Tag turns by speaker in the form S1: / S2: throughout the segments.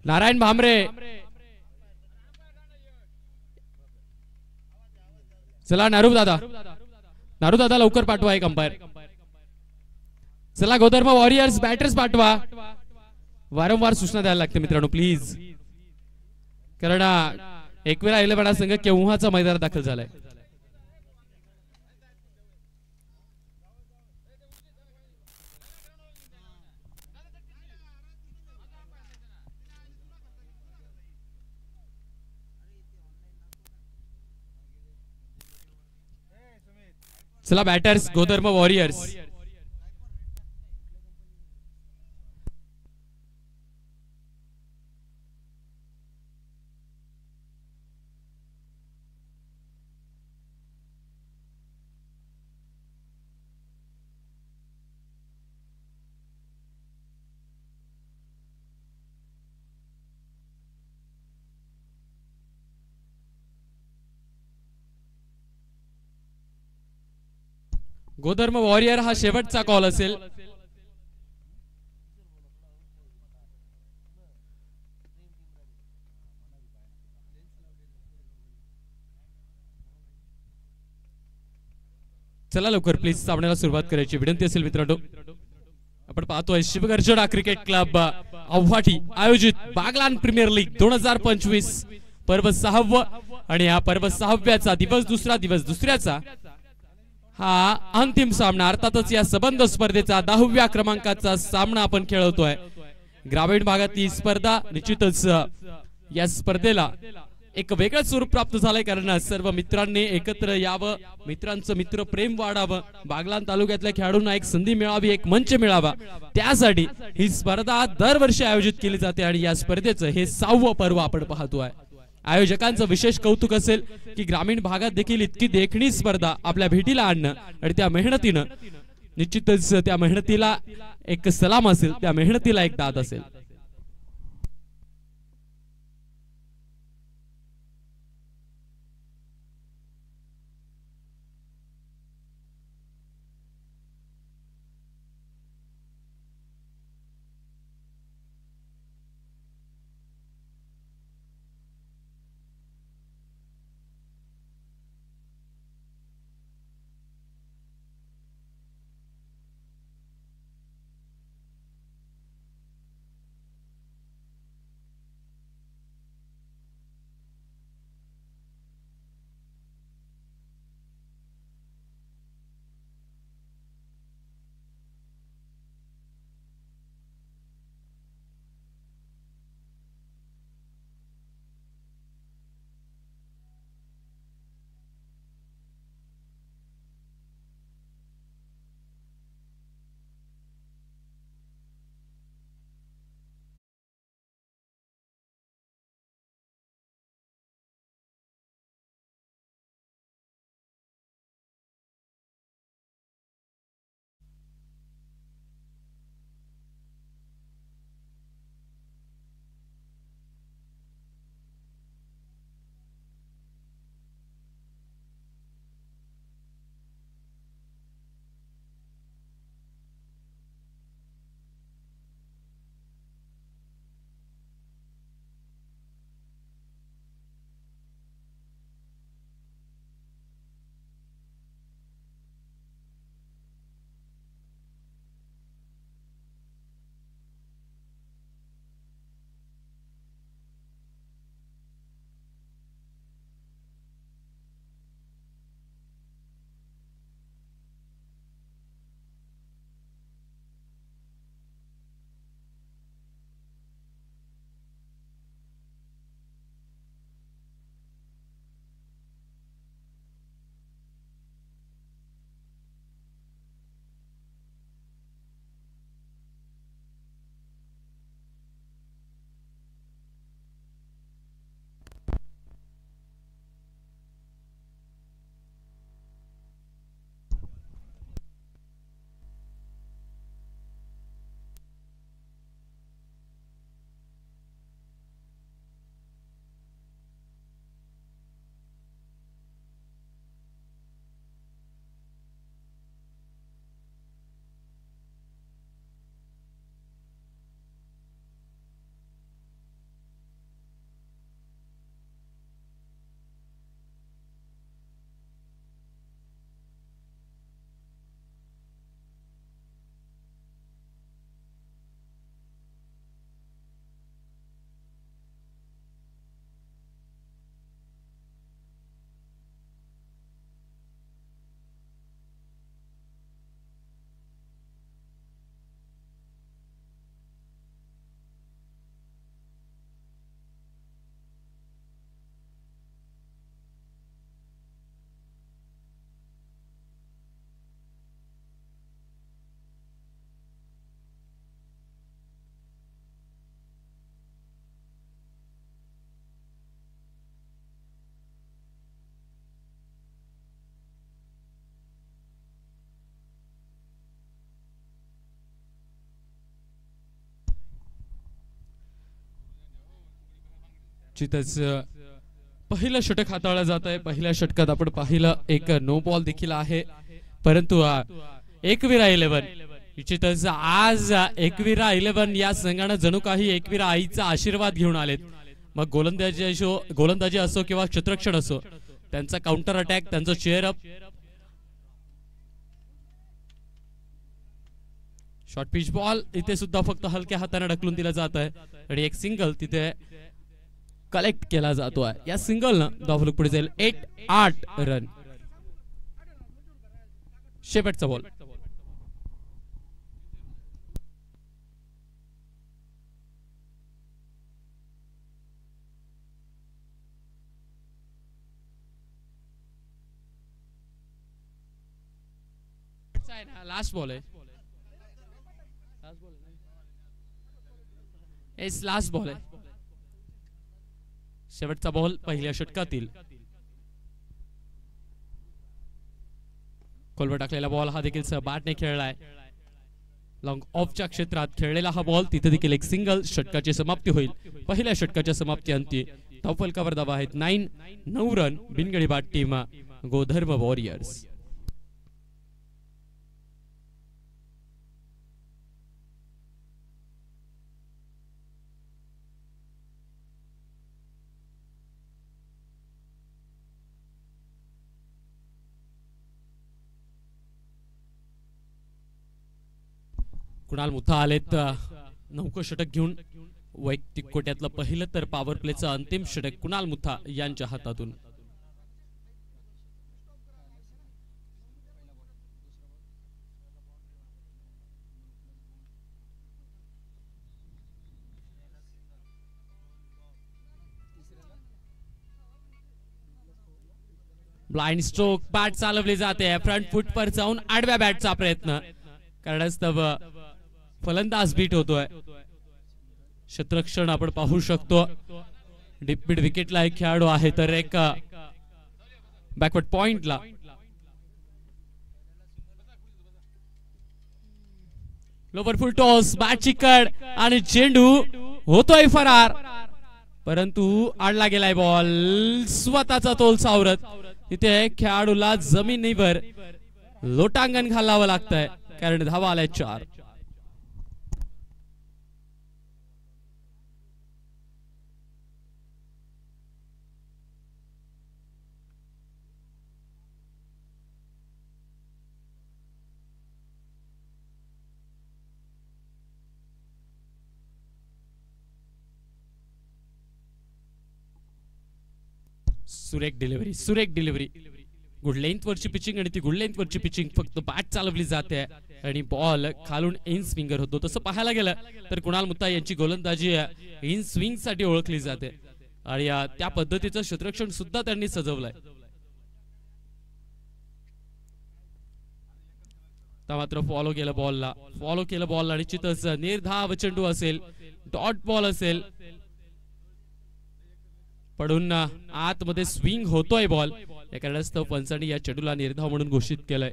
S1: नारायण भामरे, चला नारू दादा लवकर पाठवा एक अंपायर. चला गोधर्म वॉरियर्स बॅटर्स पाठवा. वारंवार सूचना द्यायला लागते मित्रांनो प्लीज, कारण एक वेळा इलेव्हन संघ केव्हाचा मैदानात दाखल झालाय. चला बॅटर्स गोधर्म वॉरियर्स. गोधर्म वॉरियर हा शेवटचा कॉल असेल. चला लवकर प्लीज सामन्याला सुरुवात करायची विनंती असेल मित्रांनो. आपण पाहतोय शिवगर्जना क्रिकेट क्लब आव्हाटी आयोजित बागलान प्रीमियर लीग 2025 पर्व 6व आणि या पर्व 6व्याचा दिवस दुसऱ्याचा हा अंतिम सामना. अर्थातच या संबंध स्पर्धेचा 10व्या क्रमांकाचा सामना आपण खेळवतोय. ग्रामीण भागातली स्पर्धा निश्चितच या स्पर्धेला एक वेगळं स्वरूप प्राप्त झालंय, कारण सर्व मित्रांनी एकत्र यावं, मित्रांचं मित्र प्रेम वाढावं, बागलान तालुक्यातल्या खेळाडूंना एक संधी मिळावी, एक मंच मिळावा, त्यासाठी ही स्पर्धा दरवर्षी आयोजित केली जाते. आणि या स्पर्धेचं हे 6वं पर्व आपण पाहतोय. आयोजकांचं विशेष कौतुक असेल की ग्रामीण भागात देखील इतकी देखणी स्पर्धा आपल्या भेटीला आणणं आणि त्या मेहनतीनं, निश्चितच त्या मेहनतीला एक सलाम असेल, त्या मेहनतीला एक दाद असेल. चितच पहिलं षटक हाताळलं जात आहे. पहिल्या षटकात आपण पाहिलं एक नो बॉल देखील आहे, परंतु एकविरा 11 निश्चितच आज एकविरा 11 या संघानं जणू काही एकविरा आईचा आशीर्वाद घेऊन आलेत. मग गोलंदाजी असो किंवा क्षेत्ररक्षण असो, त्यांचा काउंटर अटॅक, त्यांचं chair up, short pitch ball इथे सुद्धा फक्त हलक्या हाताने ढकलून दिला जात आहे आणि एक सिंगल तिथे कलेक्ट केला जातो आहे. या सिंगलनं धावफलक पुढे जाईल. 8 रन. शेवटचा बॉल. लास्ट बॉल आहे. लास्ट बॉल आहे. शेवटचा बॉल पहिल्या षटकातील. खोलवर टाकलेला बॉल हा देखील बॅटने खेळलाय. लॉंग ऑफच्या क्षेत्रात खेळलेला हा बॉल, तिथे देखील एक सिंगल. षटकाची समाप्ती होईल. पहिल्या षटकाच्या समाप्ती अंती धावफलकावर धावा आहेत 9 रन. बिनगडी बाद टीम गोधर्म वॉरियर्स. कुणाल मुथा आलेत नौकं षटक घेऊन. वैयक्तिक कोट्यातलं पहिलं तर पॉवर प्लेचं अंतिम षटक कुणाल मुथा यांच्या हातातून. ब्लाइंड स्ट्रोक, बॅट चालवली जाते. फ्रंट फुट पर जाऊन आडव्या बॅटचा प्रयत्न करण्यास्तव फलंदाज बीट होतोय. क्षेत्ररक्षण आपण पाहू शकतो. डीप मिड विकेटला एक खेळाडू आहे, तर एक बॅकवर्ड पॉइंटला. लोवर फुल टॉस, बॅटची कड आणि चेंडू होतोय फरार, परंतु आडला गेलाय बॉल. स्वतःचा तोल सावरत तिथे खेळाडूला जमिनीवर लोटांगण घालावं लागतंय, कारण धावा आल्या 4. सुरेख डिलिव्हरी. गुड लेंथ वरची पिचिंग आणि ती गुड लेंथ वरची पिचिंग फक्त बॅट चालवली जाते आणि बॉल खालून इन स्विंगर होतो. तसं पाहायला गेलं तर कुणाल मुथा यांची गोलंदाजी इन स्विंग साठी ओळखली जाते आणि त्या पद्धतीचं क्षेत्ररक्षण सुद्धा त्यांनी सजवलंय. मात्र फॉलो केलं बॉलला निश्चितच निर्धाव चेंडू असेल, डॉट बॉल असेल, पडून आतमध्ये स्विंग होतोय बॉल. या कारणास्तव पंचांनी या चेंडूला निर्धाव म्हणून घोषित केलंय.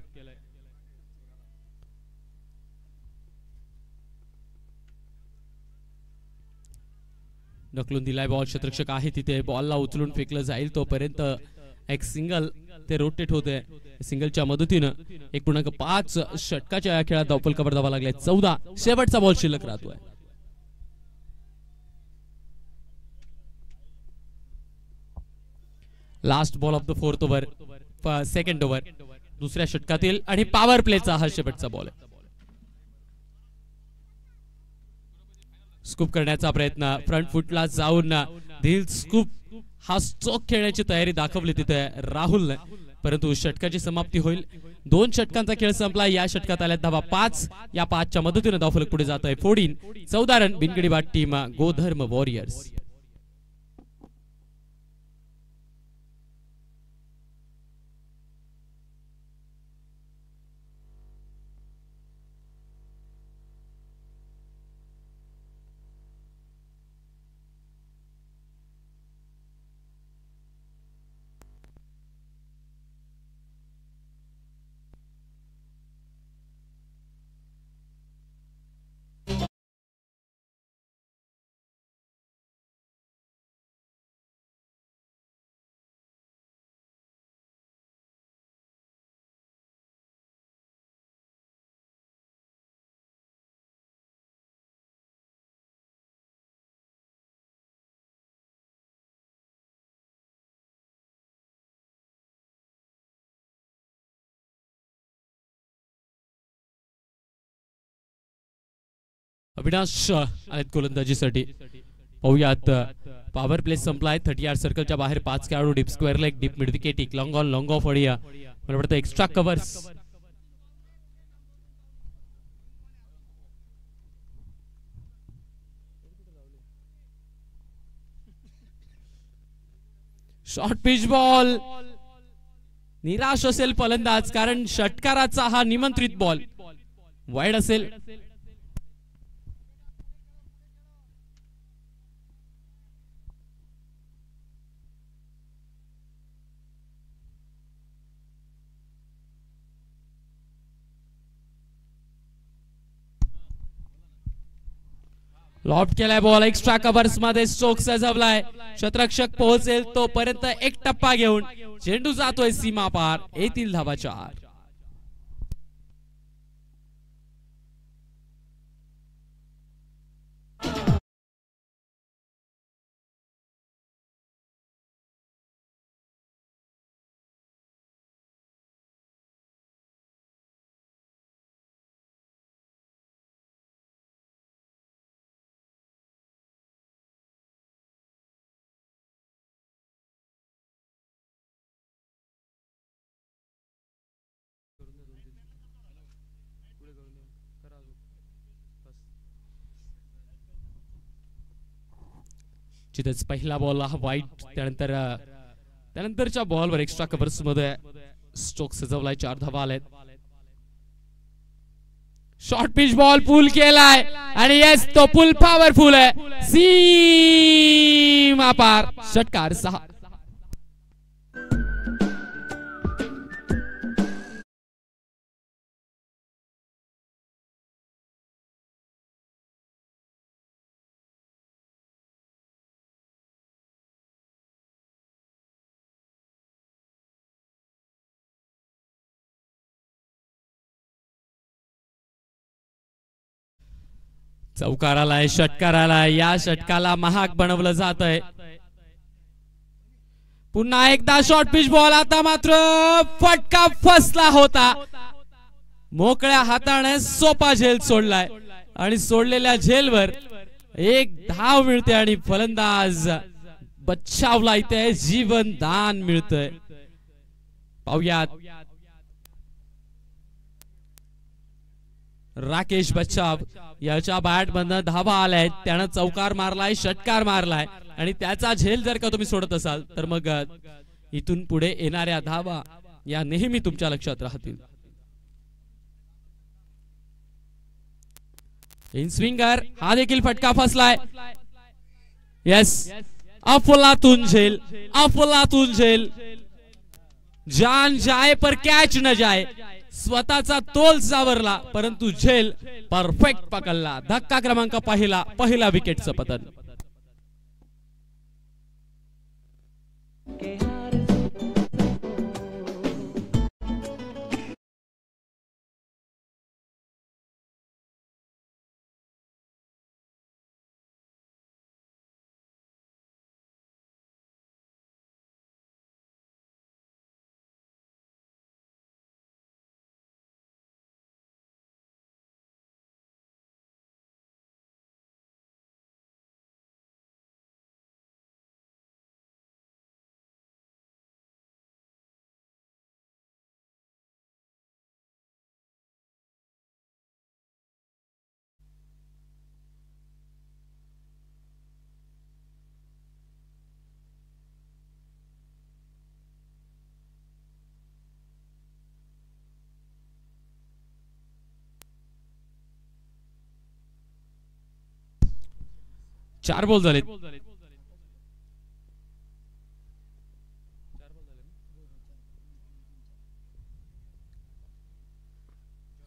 S1: ढकलून दिलाय बॉल. क्षेत्ररक्षक आहे तिथे, बॉलला उचलून फेकलं जाईल तोपर्यंत एक सिंगल ते रोटेट होते. सिंगलच्या मदतीनं 1.5 षटकाच्या या खेळात धावफलकावर धावा लागल्या 14. शेवटचा बॉल शिल्लक राहतोय. Last ball of the 4th over, 2nd over दुसऱ्या षटकातील आणि पॉवर प्लेचा हा शेवटचा बॉल आहे. स्कूप करण्याचा प्रयत्न, फ्रंट फुटला जाऊन दिल स्कूप हा स्ट्रोक खेळण्याची तयारी दाखवली तिथे राहुलने, परंतु षटकाची समाप्ती होईल. 2 षटकांचा खेळ संपला. या षटकात आल्या धावा 5. या 5च्या मदतीने धावफलक पुढे जात आहे 14. 14 रन. बिनगडी बाद टीम गोधर्म वॉरियर्स. अविनाश आहेत गोलंदाजीसाठी. पाहूयात पॉवर प्ले संपलाय. 30 यार्ड सर्कलच्या बाहेर 5 खेळाडू. Deep square leg, deep mid wicket, एक लॉंग ऑन लॉंग ऑफ आणि मला वाटतं extra covers. Short pitch ball. निराश असेल फलंदाज कारण षटकाराचा हा निमंत्रित बॉल वाईड असेल. लॉफ्ट केलाय बॉल. एक्स्ट्रा कव्हर्स मध्ये स्ट्रोक सजवलाय. शतरक्षक पोहोचेल तोपर्यंत एक टप्पा घेऊन चेंडू जातोय सीमा पार. येतील धावा 4. जिथेच पहिला बॉल हा वाईट. त्यानंतरच्या बॉलवर एक्स्ट्रा कव्हर्स मध्ये स्ट्रोक सजवलाय. 4 धावा आल्यात. शॉर्ट पिच बॉल पुल केलाय आणि येस तो पुल पॉवरफुल आहे. सीमा पार. षटकार 6. चौकार आलाय, षटकार आलाय. या षटकाला महाग बनवलं जात आहे. पुन्हा एकदा शॉर्ट पिच बॉल. आता मात्र फटका फसला होता. मोकळ्या हाताने सोपा झेल सोडलाय आणि सोडलेल्या झेलवर एक धाव मिळते आणि फलंदाज बचावला. इथे जीवन दान मिळतंय. पाहूयात राकेश बच्चाव याच्या बॅट मधनं धावा आलाय. त्यानं चौकार मारलाय, षटकार मारलाय आणि त्याचा झेल जर का तुम्ही सोडत असाल तर मग इथून पुढे येणाऱ्या धावा या नेहमी तुमच्या लक्षात राहतील. इन स्विंगर हा देखील फटका फसलाय. येस अफलातून झेल, अफलातून झेल. जान जाए पर कॅच न जाए. स्वतःचा तोल सावरला परंतु झेल परफेक्ट पकडला. धक्का क्रमांक पहिला विकेटचं पतन. चार बॉल झाले.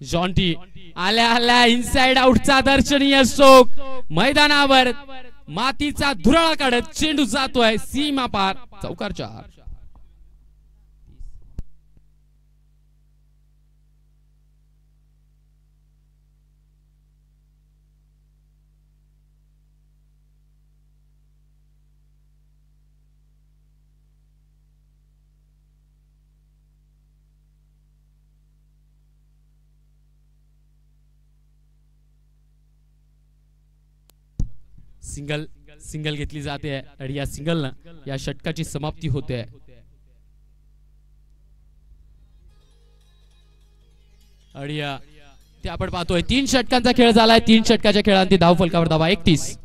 S1: जॉन्टी आल्या इनसाइड आउटचा दर्शनीय स्ट्रोक. मैदानावर मातीचा धुराळा काढत चेंडू जातोय सीमा पार. चौकार 4. सिंगल सिंगल घेतली जाते आणि या सिंगलनं या षटकाची समाप्ती होते. आणि ते आपण पाहतोय 3 षटकांचा खेळ झालाय. 3 षटकाच्या खेळांती धाव फलकावर धावा 31.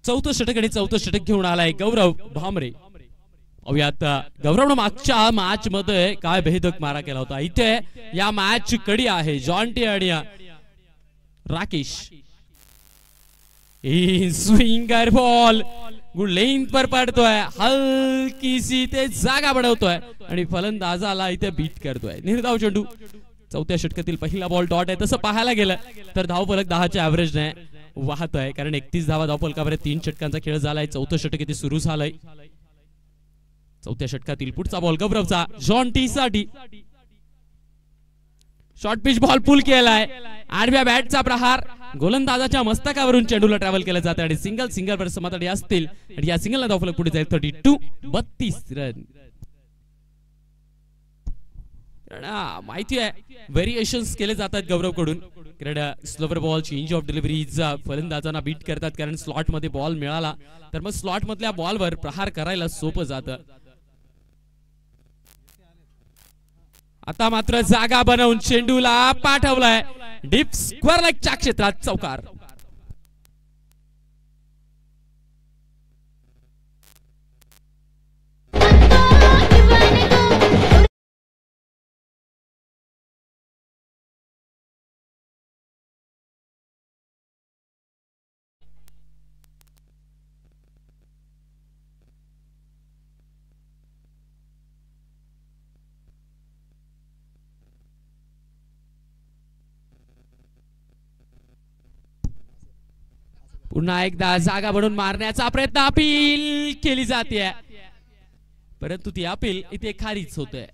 S1: चौथं षटक आणि चौथं षटक घेऊन आलाय गौरव भामरे. अव्यात गौरवनं मागच्या मॅच मध्ये काय भेदक मारा केला होता. इथे या मॅच ची कडी आहे जॉन्टी आणि Rakesh. Swinger ball good length पर पडतोय, हलकीशी ते जागा बनवतोय आणि फलंदाजाला इथे बीट करतोय. निर्धाव चेंडू. चौथ्या षटकातील पहिला बॉल डॉट आहे. तसं पाहायला गेलं तर धाव फलक 10च्या ऍव्हरेज ने वाहत आहे, कारण 31 धावा धाव फलकावर 3 षटकांचा खेळ झालाय. चौथं षटक इथे सुरू झालंय. चौथ्या षटकातील पुढचा बॉल गौरवचा जॉन्टी साठी. शॉर्ट पिच बॉल पुल केलाय. आडव्या बॅटचा प्रहार गोलंदाजाच्या मस्तकावरून चेंडूला ट्रॅव्हल केलं जातं आणि सिंगल वर समाधानी असतील आणि या सिंगलला धाव फलक पुढे जाईल 32 रन. माहिती आहे व्हेरिएशन्स केले जातात गौरव कडून, कारण slower ball change of deliveries फलंदाजांना बीट करतात, कारण स्लॉट मध्ये बॉल मिळाला तर मग स्लॉट मधल्या बॉलवर प्रहार करायला सोपं जातं. आता मात्र जागा बनवून चेंडूला पाठवलाय डीप स्क्वेअर लेगच्या क्षेत्रात चौकार. पुन्हा एकदा जागा बनवून मारण्याचा प्रयत्न अपील केली जाते, परंतु ती अपील इथे खारीच होते.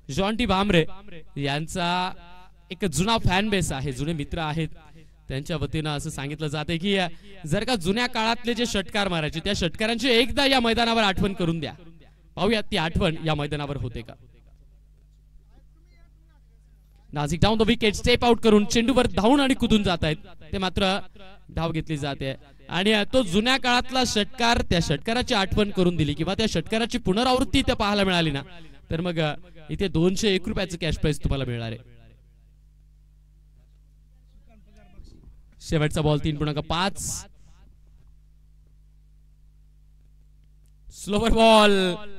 S1: जॉन्टी भामरे यांचा एक जुना फॅन बेस आहे, जुने मित्र आहेत. त्यांच्या वतीनं असं सांगितलं जाते की जर का जुन्या काळातले जे षटकार मारायचे त्या षटकारांची एकदा या मैदानावर आठवण करून द्या. पाहूयात ती आठवण या मैदानावर होते का. नाजिक down the wicket step out करून चेंडूवर धावून आणि कुदून जात आहेत, ते मात्र धाव घेतली जाते. आणि तो जुन्या काळातला षटकार, त्या षटकाराची आठवण करून दिली किंवा त्या षटकाराची पुनरावृत्ती इथे पाहायला मिळाली ना, तर मग इथे 201 रुपयाचं कॅश प्राइज तुम्हाला मिळणार आहे. शेवटचा बॉल 3.5. स्लोवर बॉल,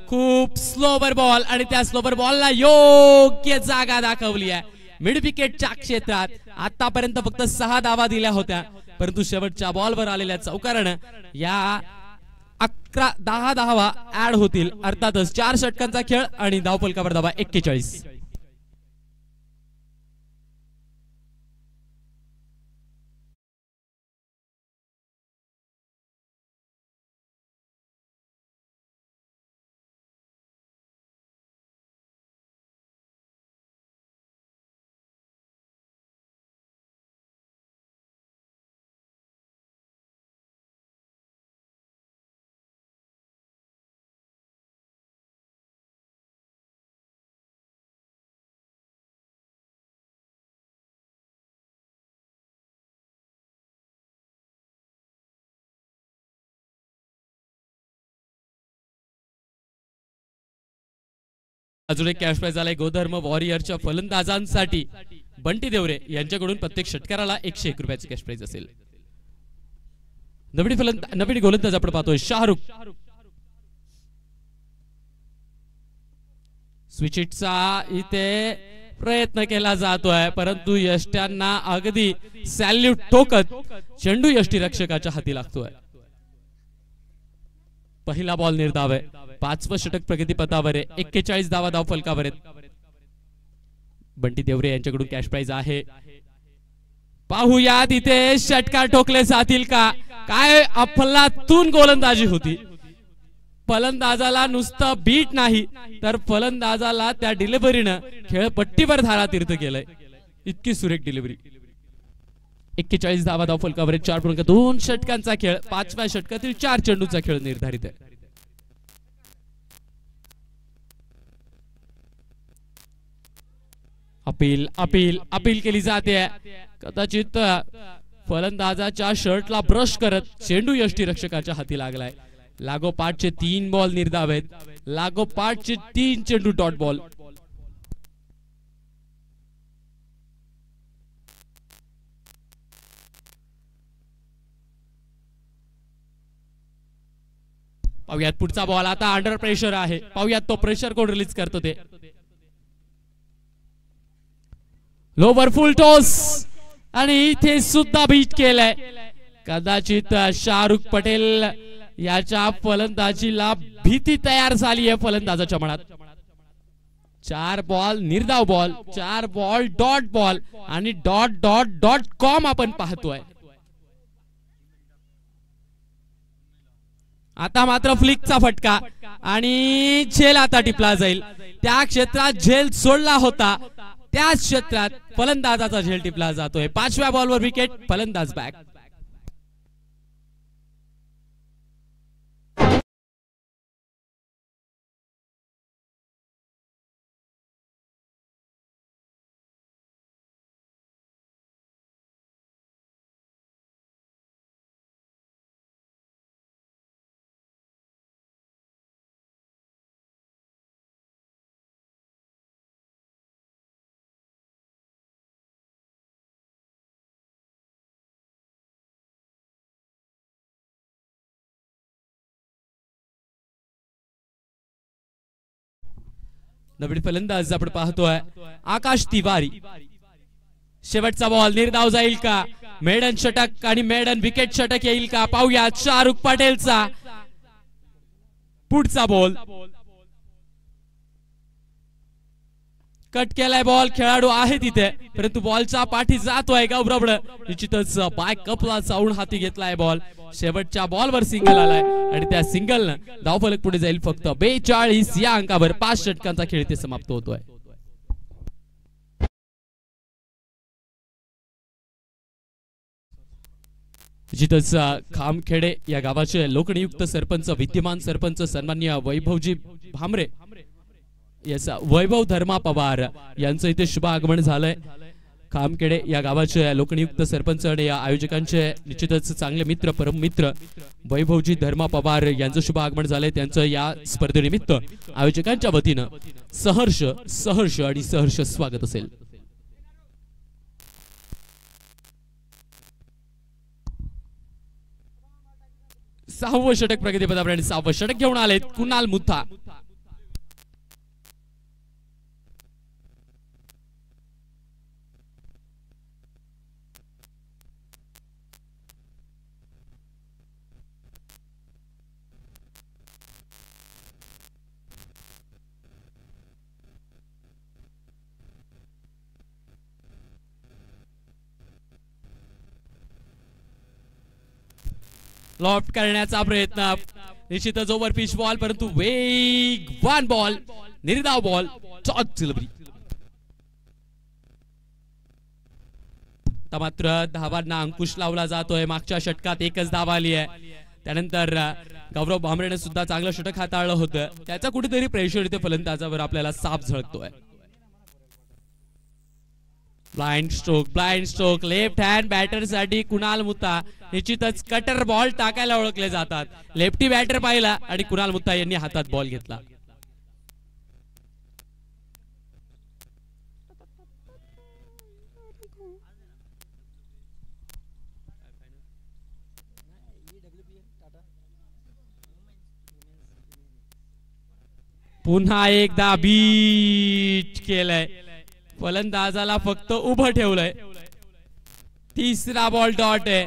S1: खूप स्लोवर बॉल आणि त्या स्लोवर बॉलला योग्य जागा दाखवली आहे मिड विकेटच्या क्षेत्रात. आतापर्यंत फक्त 6 धावा दिल्या होत्या, परंतु शेवटच्या बॉलवर आलेल्या चौकारानं या 10 धावा ऍड होतील. अर्थातच 4 षटकांचा खेळ आणि धावफलकावर धावा 41. अजून एक कॅश प्राइज आलाय गोधर्म वॉरियरच्या फलंदाजांसाठी. बंटी देवरे यांच्याकडून प्रत्येक षटकाराला 101 रुपयाचे कॅश प्राइज असेल. नवीन गोलंदाज आपण पाहतोय शाहरुख. स्विच हिटचा इथे प्रयत्न केला जातोय, परंतु यष्ट्यांना अगदी सॅल्यूट ठोकत चेंडू यष्टी रक्षकाच्या हाती लागतोय. पहिला बॉल निर्धाव आहे. 5वं षटक प्रगतीपथावर आहे. 41 धावा धाव फलकावर आहेत. बंटी देवरे यांच्याकडून कॅश प्राइज आहे. पाहूया तिथे षटकार ठोकले जातील का. काय अफलातून गोलंदाजी होती. फलंदाजाला नुसतं बीट नाही तर फलंदाजाला त्या डिलिव्हरीनं खेळपट्टीवर धारातीर्थ केलंय. इतकी सुरेख डिलिव्हरी. 41 धावा धाव फलकावर 4.2 षटकांचा खेळ. 5व्या षटकातील 4 चेंडूचा खेळ निर्धारित आहे. अपील अपील अपील केली जाते. कदाचित फलंदाजाच्या शर्टला ब्रश करत चेंडू यष्टीरक्षकाच्या हाती लागलाय. लागोपाठचे 3 बॉल निर्धाव आहेत. लागोपाठचे 3 चेंडू डॉट बॉल. पाहूयात पुढचा बॉल. आता अंडर प्रेशर आहे. पाहूयात तो प्रेशर कोण रिलीज करतो ते. लोवर फुल टॉस आणि इथे सुद्धा बीट केलंय. कदाचित शाहरुख पटेल याच्या फलंदाजीला भीती तयार झाली आहे फलंदाजाच्या मनात. 4 बॉल निर्धाव बॉल, 4 बॉल डॉट बॉल आणि डॉट डॉट डॉट कॉम आपण पाहतोय. आता मात्र फ्लिकचा फटका आणि झेल आता टिपला जाईल. त्या क्षेत्रात झेल सोडला होता त्याच क्षेत्रात फलंदाजाचा झेल टिपला जातोय. 5व्या बॉलवर विकेट. फलंदाज बॅक. नवीन फलंदाज आपण पाहतोय आकाश तिवारी. शेवटचा बॉल निर्धाव जाईल का. मेडन षटक आणि मेडन विकेट षटक येईल का. पाहूया शाहरुख पटेलचा पुढचा बॉल. कट केलाय बॉल. खेळाडू आहे तिथे परंतु बॉलच्या पाठी जातोय गौरव. निश्चितच बॅकअपला जाऊन हाती घेतलाय बॉल. शेवटच्या बॉलवर सिंगल आलाय आणि त्या सिंगलनं धावफलक पुढे जाईल. फक्त 42 या अंकावर 5 षटकांचा खेळ ते समाप्त होतोय. निश्चितच खामखेडे या गावाचे लोकनियुक्त सरपंच विद्यमान सरपंच सन्माननीय वैभवजी भामरे याचा वैभव धर्मा पवार यांचं इथे शुभ आगमन झालंय. खामखेडे या गावाचे लोकनियुक्त सरपंच आणि या आयोजकांचे निश्चितच चांगले मित्र परम मित्र वैभवजी धर्मा पवार यांचं शुभ आगमन झालंय. त्यांचं या स्पर्धेनिमित्त आयोजकांच्या वतीनं सहर्ष सहर्ष आणि सहर्ष स्वागत असेल. सहावं षटक प्रगतीपथावर आणि 6वं षटक घेऊन आलेत कुणाल मुथा. लॉफ्ट करण्याचा प्रयत्न. निश्चितच ओव्हर पिच बॉल परंतु वेगवान बॉल. निर्धाव बॉल. Chalk delivery. मात्र धावांना अंकुश लावला जातोय. मागच्या षटकात 1च धाव आली आहे. त्यानंतर गौरव भामरेने सुद्धा चांगलं षटक हाताळलं होतं. त्याचा कुठेतरी प्रेशर इथे फलंदाजावर आपल्याला साफ झळकतोय. Blind stroke left hand batter साठी कुणाल मुथा. निश्चितच कटर बॉल टाकायला ओळखले जातात. लेफ्टी बॅटर पाहिला आणि कुणाल मुथा यांनी हातात बॉल घेतला. पुन्हा एकदा बीट केलंय. फलंदाजाला फक्त उभं ठेवलंय. 3रा बॉल डॉट आहे.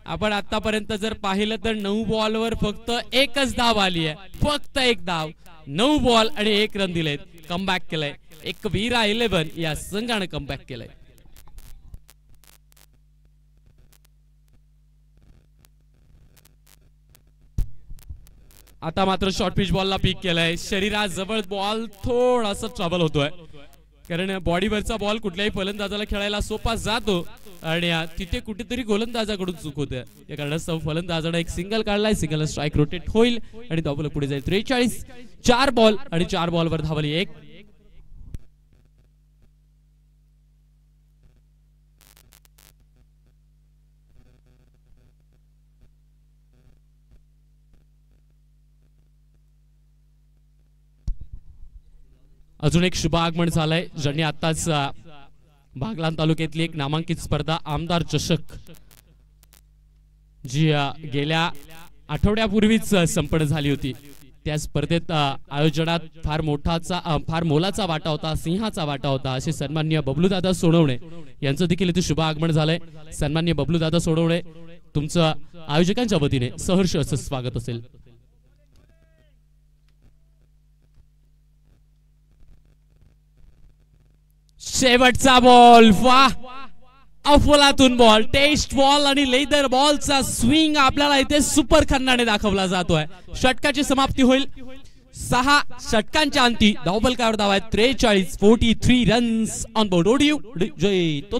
S1: आपण आतापर्यंत जर पाहिलं तर 9 बॉलवर फक्त एकच धाव आली आहे, फक्त एक धाव. 9 बॉल आणि 1 रन दिलेत. कमबॅक केलंय एक वीरा 11 या संघाने कमबॅक केलंय. आता मात्र शॉर्ट पिच बॉलला पिक केलंय. शरीराजवळ बॉल थोडासा ट्रबल होतोय, कारण बॉडीवरचा बॉल कुठल्याही फलंदाजाला खेळायला सोपा जातो आणि तिथे कुठेतरी गोलंदाजाकडून चूक होते. या कारणास्तव फलंदाजाने एक सिंगल काढलाय. सिंगल स्ट्राईक रोटेट होईल आणि धावफलक पुढे जाईल. 43. 4 बॉल आणि 4 बॉलवर धावली 1. अजून एक शुभ आगमन झालंय, ज्यांनी आताच बागलाण तालुक्यातली एक नामांकित स्पर्धा आमदार चषक जी गेल्या आठवड्यापूर्वीच संपन्न झाली होती, त्या स्पर्धेत आयोजनात फार मोलाचा वाटा होता, सिंहाचा वाटा होता, असे सन्माननीय बबलूदादा सोनवणे यांचं देखील इथे शुभ आगमन झालंय. सन्माननीय बबलूदादा सोनवणे, तुमचं आयोजकांच्या वतीने सहर्ष असं स्वागत असेल. शेवटचा बॉल, वाह, अफलातून बॉल, टेस्ट बॉल आणि लेदर बॉलचा स्विंग आपल्याला इथे सुपर खन्नाने दाखवला जातोय. षटकाची समाप्ती होईल. 6 षटकांच्या अंती धावफलकावर धाव आहेत 43. 43 रन्स ऑन बोर्ड. ओडियू जय तो.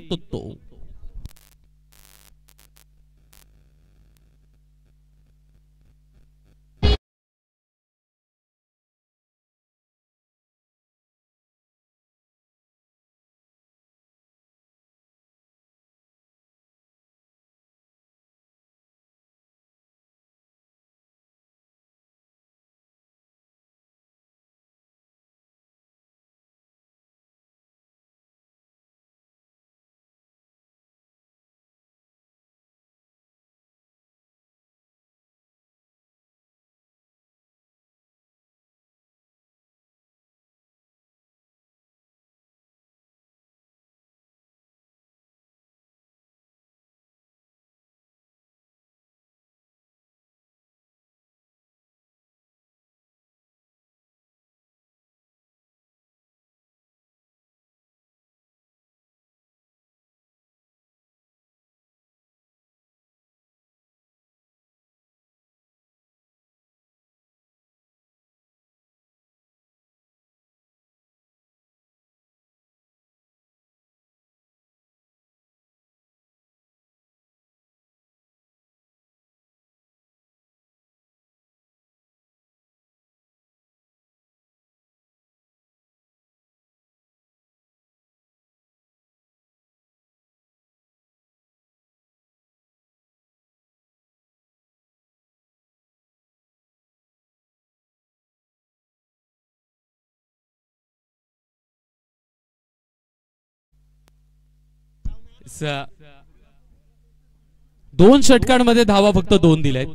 S1: दोन षटकांमध्ये धावा फक्त 2 दिल्यात.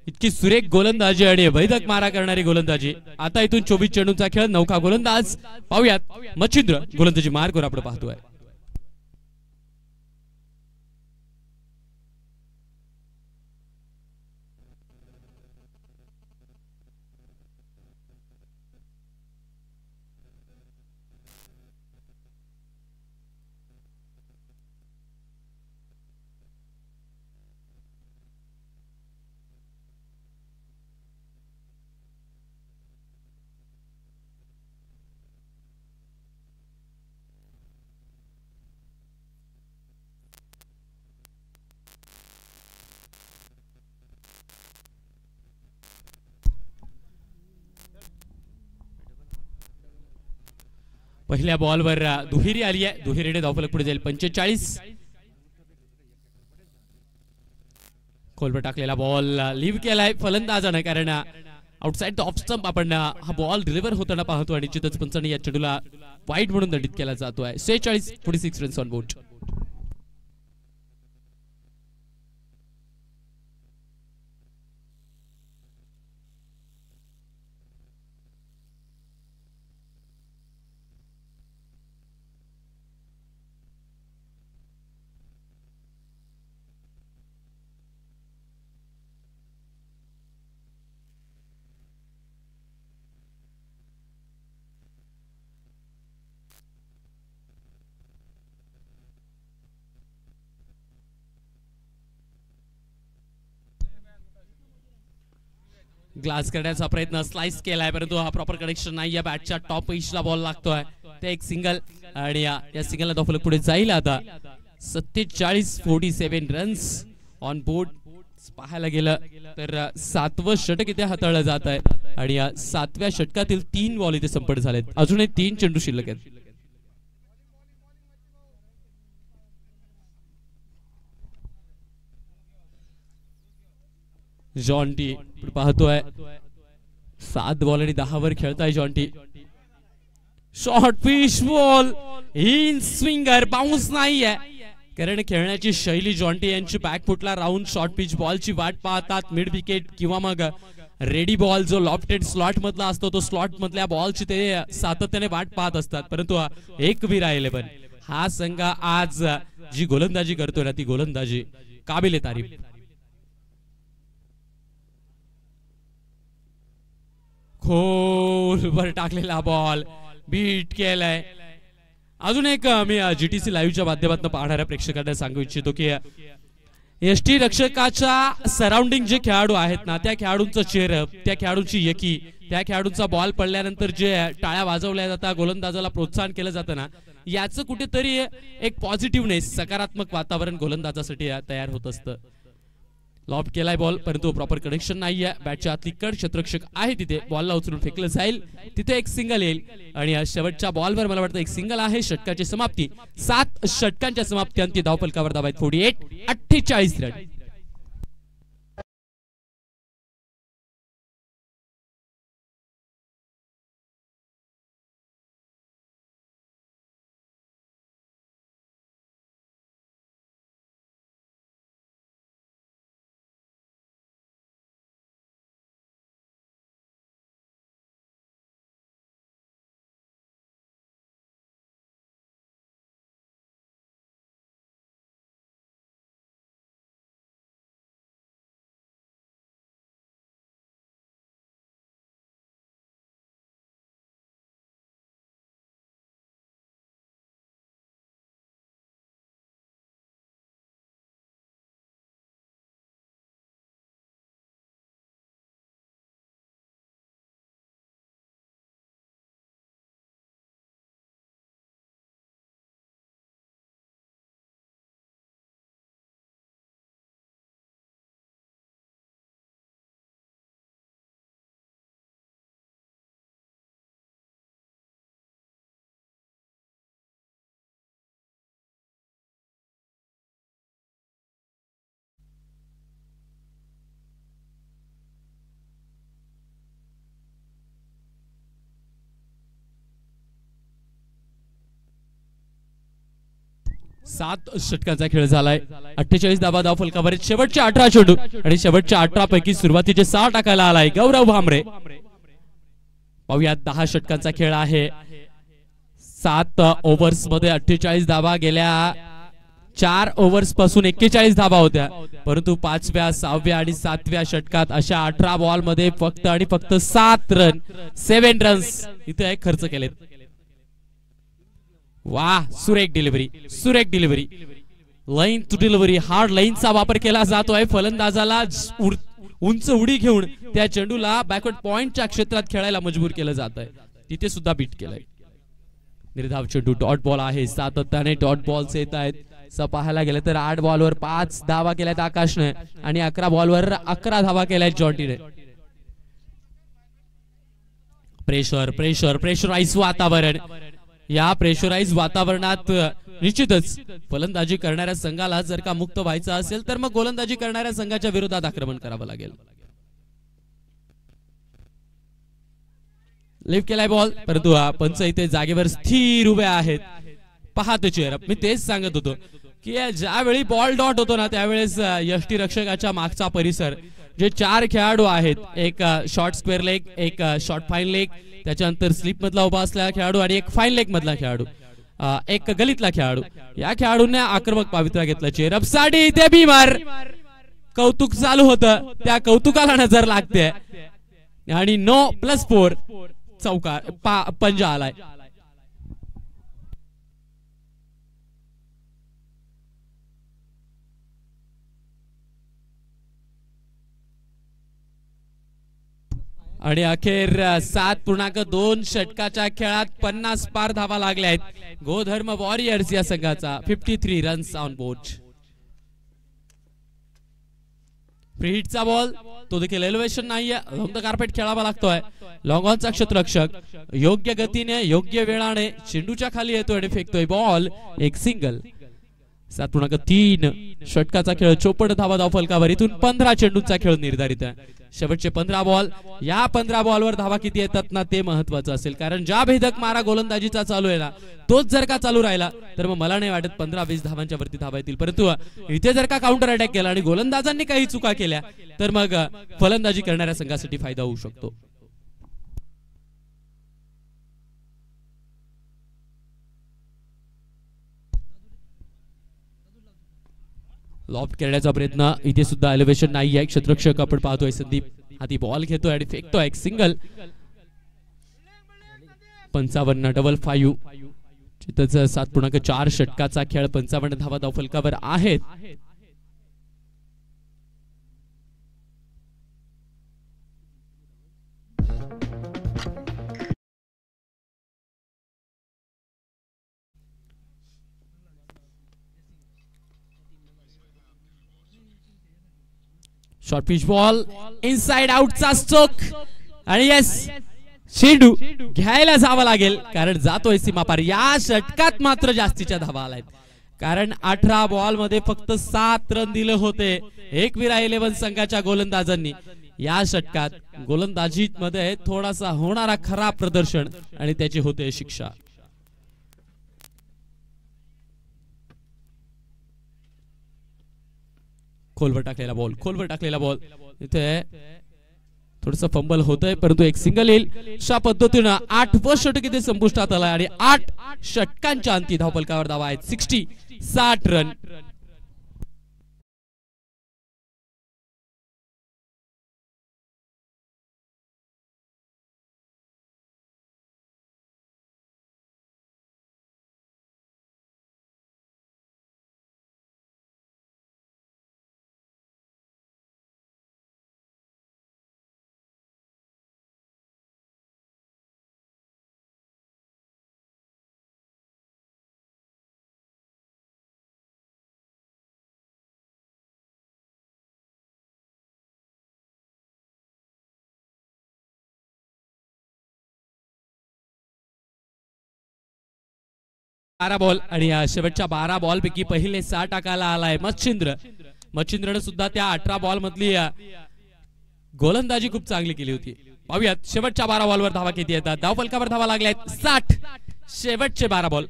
S1: इतकी सुरेख गोलंदाजी आणि वैदक मारा करणारी गोलंदाजी. आता इथून 24 चेंडूंचा खेळ. नौका गोलंदाज पाहूयात. मच्छिंद्र गोलंदाजी मार्गवर आपण पाहतोय. पहिल्या बॉलवर दुहेरी आली आहे. दुहेरीने धावफलक पुढे जाईल. 45. खोलवर टाकलेला बॉल लिव्ह केलाय फलंदाजाने, कारण आउटसाइड द ऑफ स्टंप आपण हा बॉल डिलिव्हर होताना पाहतो आणि निश्चितच पंचांनी या चेंडूला वाईट म्हणून दंडित केला जातोय. 46. 46 रन्स ऑन बोर्ड. ग्लास करण्याचा प्रयत्न, स्लाइस केलाय परंतु हा प्रॉपर कनेक्शन नाही. या बॅटच्या टॉप इशला बॉल लागतोय. ते एक सिंगल आणि या सिंगलला धावफलक पुढे जाईल. आता 47 रन्स ऑन बोर्ड. पाहायला गेलं तर 7वं षटक इथे हाताळलं जात आहे आणि या 7व्या षटकातील 3 बॉल इथे संपन्न झालेत. अजूनही 3 चेंडू शिल्लक आहेत. जॉन्टी पाहतोय 7 बॉल आणि 10 वर खेळताय Jonty. Short pitch ball inswinger, bounce नाहीये कारण खेळण्याची शैली जॉन्टी यांची बॅकफुटला राहून शॉर्ट पिच बॉलची वाट पाहतात. मिड विकेट किंवा मग रेडी बॉल जो लॉफ्टेड स्लॉट मधला असतो तो स्लॉट मधल्या बॉलची ते सातत्याने वाट पाहत असतात. परंतु एक भी राहिले पण हा संघ आज जी गोलंदाजी करतोय ना ती गोलंदाजी काबिले तारीफ. खोलवर टाकलेला बॉल बीट केलाय. अजून एक मी जीटीसी लाईव्हच्या माध्यमातून पाहणाऱ्या प्रेक्षकांना सांगू इच्छितो की यष्टी रक्षकाच्या सराउंडिंग जे खेळाडू आहेत ना त्या खेळाडूंचं चेहरप, त्या खेळाडूंची यकी, त्या खेळाडूंचा बॉल पडल्यानंतर जे टाळ्या वाजवल्या जातात, गोलंदाजाला प्रोत्साहन केलं जातं ना, याचं कुठेतरी एक पॉझिटिव्हनेस, सकारात्मक वातावरण गोलंदाजासाठी तयार होत असतं. लॉब केलाय बॉल परंतु प्रॉपर कनेक्शन नाहीये. बॅटच्या आतली कड क्षेत्ररक्षक आहे तिथे, बॉलला उचलून फेकलं जाईल. तिथे एक सिंगल येईल आणि शेवटच्या बॉलवर मला वाटतं एक सिंगल आहे. षटकाची समाप्ती, 7 षटकांच्या समाप्ती अंती धावफलकावर धावा आहेत 48 रन. सात षटकांचा खेळ झालाय. 48 धावा धावफलकावर. शेवटचे 18 चेंडू आणि शेवटच्या 18 पैकी सुरुवातीचे 6 टाकायला आलाय गौरव भामरे. पाहूयात 10 षटकांचा खेळ आहे. 7 ओव्हर्स मध्ये 48 धावा. गेल्या 4 ओव्हर्स पासून 41 धावा होत्या परंतु 5व्या 6व्या आणि 7व्या षटकात अशा 18 बॉल मध्ये फक्त आणि फक्त 7 रन, 7 रन्स इथे खर्च केलेत. वाह, सुरेख डिलिव्हरी, सुरेख delivery, line to delivery. Hard लाईनचा वापर केला जातोय. फलंदाजाला उंच उडी घेऊन त्या चेंडूला बॅकवर्ड पॉइंटच्या क्षेत्रात खेळायला मजबूर केलं जात आहे. तिथे सुद्धा बीट केलंय. निर्धाव चेंडू डॉट बॉल आहे. सातत्याने डॉट बॉल्स येत आहेत. पाहायला गेलं तर 8 बॉलवर 5 धावा केल्यात आकाशने आणि 11 बॉलवर 11 धावा केल्यात जॉन्टीने. प्रेशर प्रेशर प्रेशराइज वातावरण. या प्रेशराइज वातावरणात निश्चितच फलंदाजी करणाऱ्या संघाला जर का मुक्त व्हायचं असेल तर मग गोलंदाजी करणाऱ्या संघाच्या विरोधात आक्रमण करावं लागेल. लिफ्ट केलाय बॉल परंतु पंच इथे जागेवर स्थिर उभे आहेत. पाहतो चेअर. मी तेच सांगत होतो की ज्यावेळी बॉल डॉट होतो ना त्यावेळेस यष्टी रक्षकाच्या मागचा परिसर जे 4 खेळाडू आहेत, एक शॉर्ट स्क्वेअर लेग, एक शॉर्ट फाईन लेग, त्याच्यानंतर स्लिप मधला उभा असलेला खेळाडू आणि एक फाईन लेग मधला खेळाडू, एक गलीतला खेळाडू, या खेळाडूंनी आक्रमक पावित्र्य घेतला. चेअर साठी इथे बीमार कौतुक चालू होतं, त्या कौतुकाला नजर लागते आणि 9+4 चौकार पंजा आलाय. आणि अखेर 7.2 षटकाच्या खेळात 50 पार धावा लागल्या आहेत गोधर्म वॉरियर्स या संघाचा. 53 रन्स ऑन बोर्ड. फ्री हिटचा बॉल तो देखील एलिव्हेशन नाहीये, लॉंग द कार्पेट खेळावा लागतोय. लॉंग ऑनचा क्षेत्ररक्षक योग्य गतीने योग्य वेळाने चेंडूच्या खाली येतोय आणि फेकतोय बॉल. एक सिंगल. 7.3 षटकाचा खेळ 54 धावा धाव फलकावर. इथून 15 चेंडूंचा खेळ निर्धारित आहे. शेवटचे 15 बॉल. या 15 बॉलवर धावा किती येतात ना ते महत्वाचं असेल, कारण ज्या भेदक मारा गोलंदाजीचा चालू आहे ना तोच जर का चालू राहिला तर मग मला नाही वाटत 15-20 धावांच्या वरती धावा येतील. परंतु इथे जर का काउंटर अटॅक केला आणि गोलंदाजांनी काही चुका केल्या तर मग फलंदाजी करणाऱ्या संघासाठी फायदा होऊ शकतो. लॉफ्ट करण्याचा प्रयत्न. इथे सुद्धा एलिव्हेशन नाही आहे. क्षेत्ररक्षक आपण पाहतोय संदीप हाती बॉल घेतोय आणि फेकतोय. एक सिंगल. 55 डबल 5. तिथंच 7.4 षटकाचा खेळ 55 धावा धाव फलकावर आहेत. शॉर्ट पिच बॉल इनसाइड आउटचा स्ट्रोक आणि यस चेंडू घ्यायला जावं लागेल कारण जातोय सीमापार. या षटकात मात्र जास्तीच्या धावा आल्यात कारण 18 बॉल मध्ये फक्त 7 रन दिले होते एकविरा 11 संघाच्या गोलंदाजांनी. या षटकात गोलंदाजीत मध्ये थोडासा होणारा खराब प्रदर्शन आणि त्याची होते शिक्षा. खोलवर टाकलेला बॉल. खोलवर टाकलेला बॉल. इथे थोडस फंबल होतंय परंतु एक सिंगल येईल. अशा पद्धतीनं 8व षटक इथे संपुष्टात आलाय आणि 8 षटकांच्या अंती धावफलकावर धावा आहेत. 60 रन. बारा बॉल आणि शेवटच्या 12 बॉल पैकी पहिले 6 टाकायला आलाय मच्छिंद्र. मच्छिंद्रने सुद्धा त्या 18 बॉल मधली गोलंदाजी खूप चांगली केली होती. पाहूयात शेवटच्या 12 बॉलवर धावा किती येतात. धाव फलकावर धावा लागल्या आहेत 60. शेवटचे 12 ball.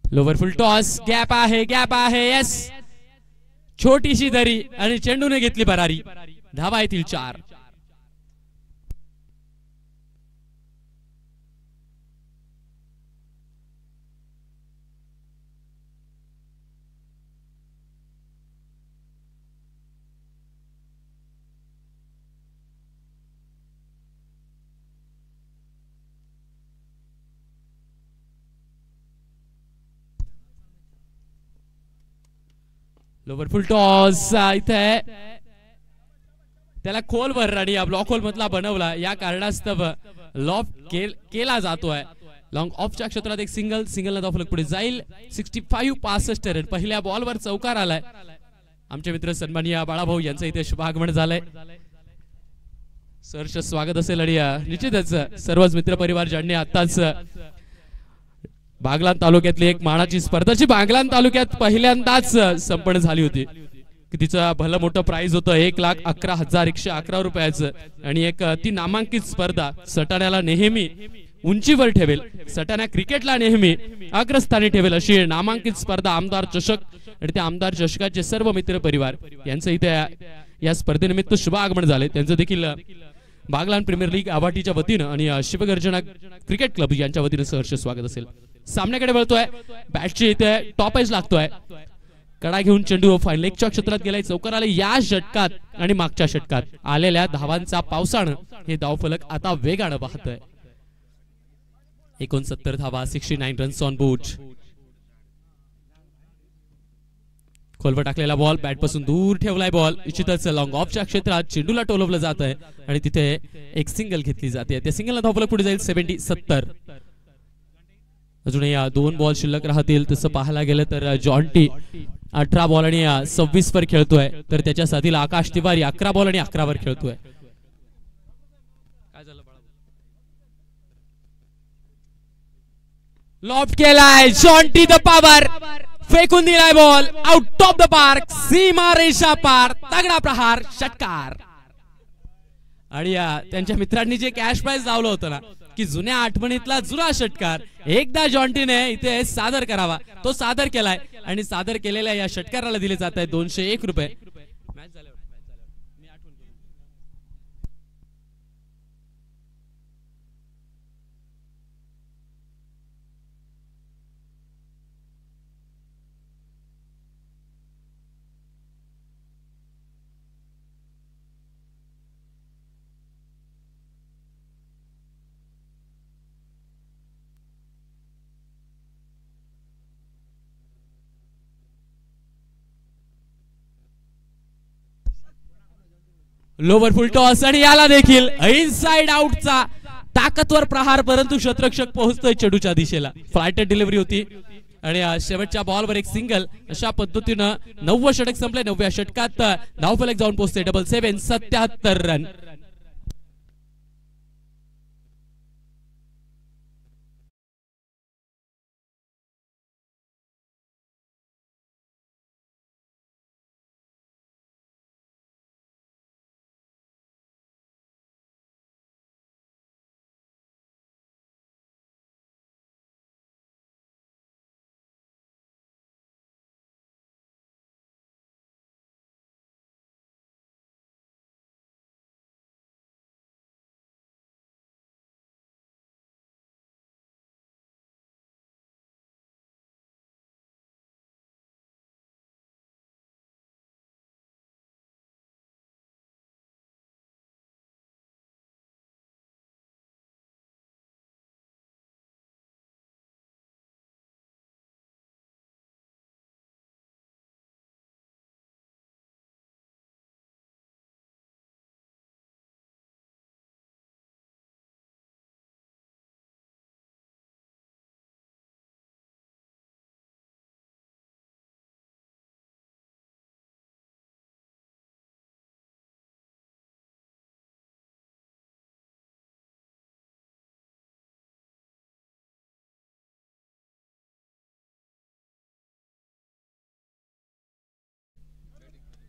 S1: Lower full toss. Gap आहे. गॅप आहे. यस छोटीशी धरी आणि चेंडूने घेतली भरारी. धावा येतील 4. Lower full toss. इथे त्याला खोलवर आणि ब्लॉक होल मधला बनवला या कारणास्तव लॉफ्ट केला जातोय. लॉंग ऑफच्या क्षेत्रात एक सिंगल. सिंगल धाव फलक पुढे जाईल. 65 रन. पहिल्या बॉलवर चौकार आलाय. आमचे मित्र सन्माननीय बाळाभाऊ यांचं इथे शुभागमन झालंय. सहर्ष स्वागत असेल आणि निश्चितच सर्वच मित्र परिवार ज्यांनी आताच बागलाण तालुक्यातली एक मानाची स्पर्धा जी बागलाण तालुक्यात पहिल्यांदाच संपन्न झाली होती. तिचं भलं मोठं प्राइज होतं 1,11,111 रुपयाचं आणि एक ती नामांकित स्पर्धा सटाण्याला नेहमी उंचीवर ठेवेल. सटाणा क्रिकेटला नेहमी अग्रस्थानी ठेवेल अशी नामांकित स्पर्धा आमदार चषक आणि त्या आमदार चषकाचे सर्व मित्र परिवार यांचं इथे या स्पर्धेनिमित्त शुभ आगमन झाले. त्यांचं देखील बागलाण प्रीमियर लीग आवाटीच्या वतीनं आणि शिवगर्जना क्रिकेट क्लब यांच्या वतीनं सहर्ष स्वागत असेल. सामन्याकडे वळतोय. बॅटची इथे टॉप एज लागतोय. कडा घेऊन चेंडू फायनलेगच्या क्षेत्रात गेलाय. चौकार आले या षटकात आणि मागच्या षटकात आलेल्या धावांचा पावसानं हे धावफलक आता वेगानं वाहतोय. 69 धावा, 69 रन्स ऑन बोर्ड. खोलवर टाकलेला बॉल बॅट पासून दूर ठेवलाय. बॉल इच्छितच लॉंग ऑफच्या क्षेत्रात चेंडूला टोलवलं जात आहे आणि तिथे एक सिंगल घेतली जाते. त्या सिंगलला धावफलक पुढे जाईल 70-70. अजूनही 2 बॉल शिल्लक राहतील. तसं पाहायला गेलं तर जॉन्टी 18 बॉल आणि 26 वर खेळतोय, तर त्याच्या साथीला आकाश तिवारी 11 बॉल आणि 11 वर खेळतोय. काय झालं? लॉफ्ट केलाय जॉन्टी द पॉवर, फेकून दिलाय ball out of the park, सीमा रेषा पार, तगडा प्रहार, षटकार. आणि त्यांच्या मित्रांनी जे कॅश प्राइज लावलं होतं ना की जुन्या आठवणीतला जुना षटकार एकदा जॉन्टीने इथे सादर करावा, तो सादर केलाय आणि सादर केलेल्या या षटकाराला दिले जात आहे 201 रुपये. लोवर फुल टॉस आणि याला देखील इनसाइड आउटचा ताकदवर प्रहार, परंतु शतरक्षक पोहोचतोय चेंडूच्या दिशेला. फ्लायटेड डिलिव्हरी होती आणि शेवटच्या बॉलवर एक सिंगल. अशा पद्धतीनं 9वं षटक संपले. 9व्या षटकात धावफलक जाऊन पोहोचते 77, 77 रन.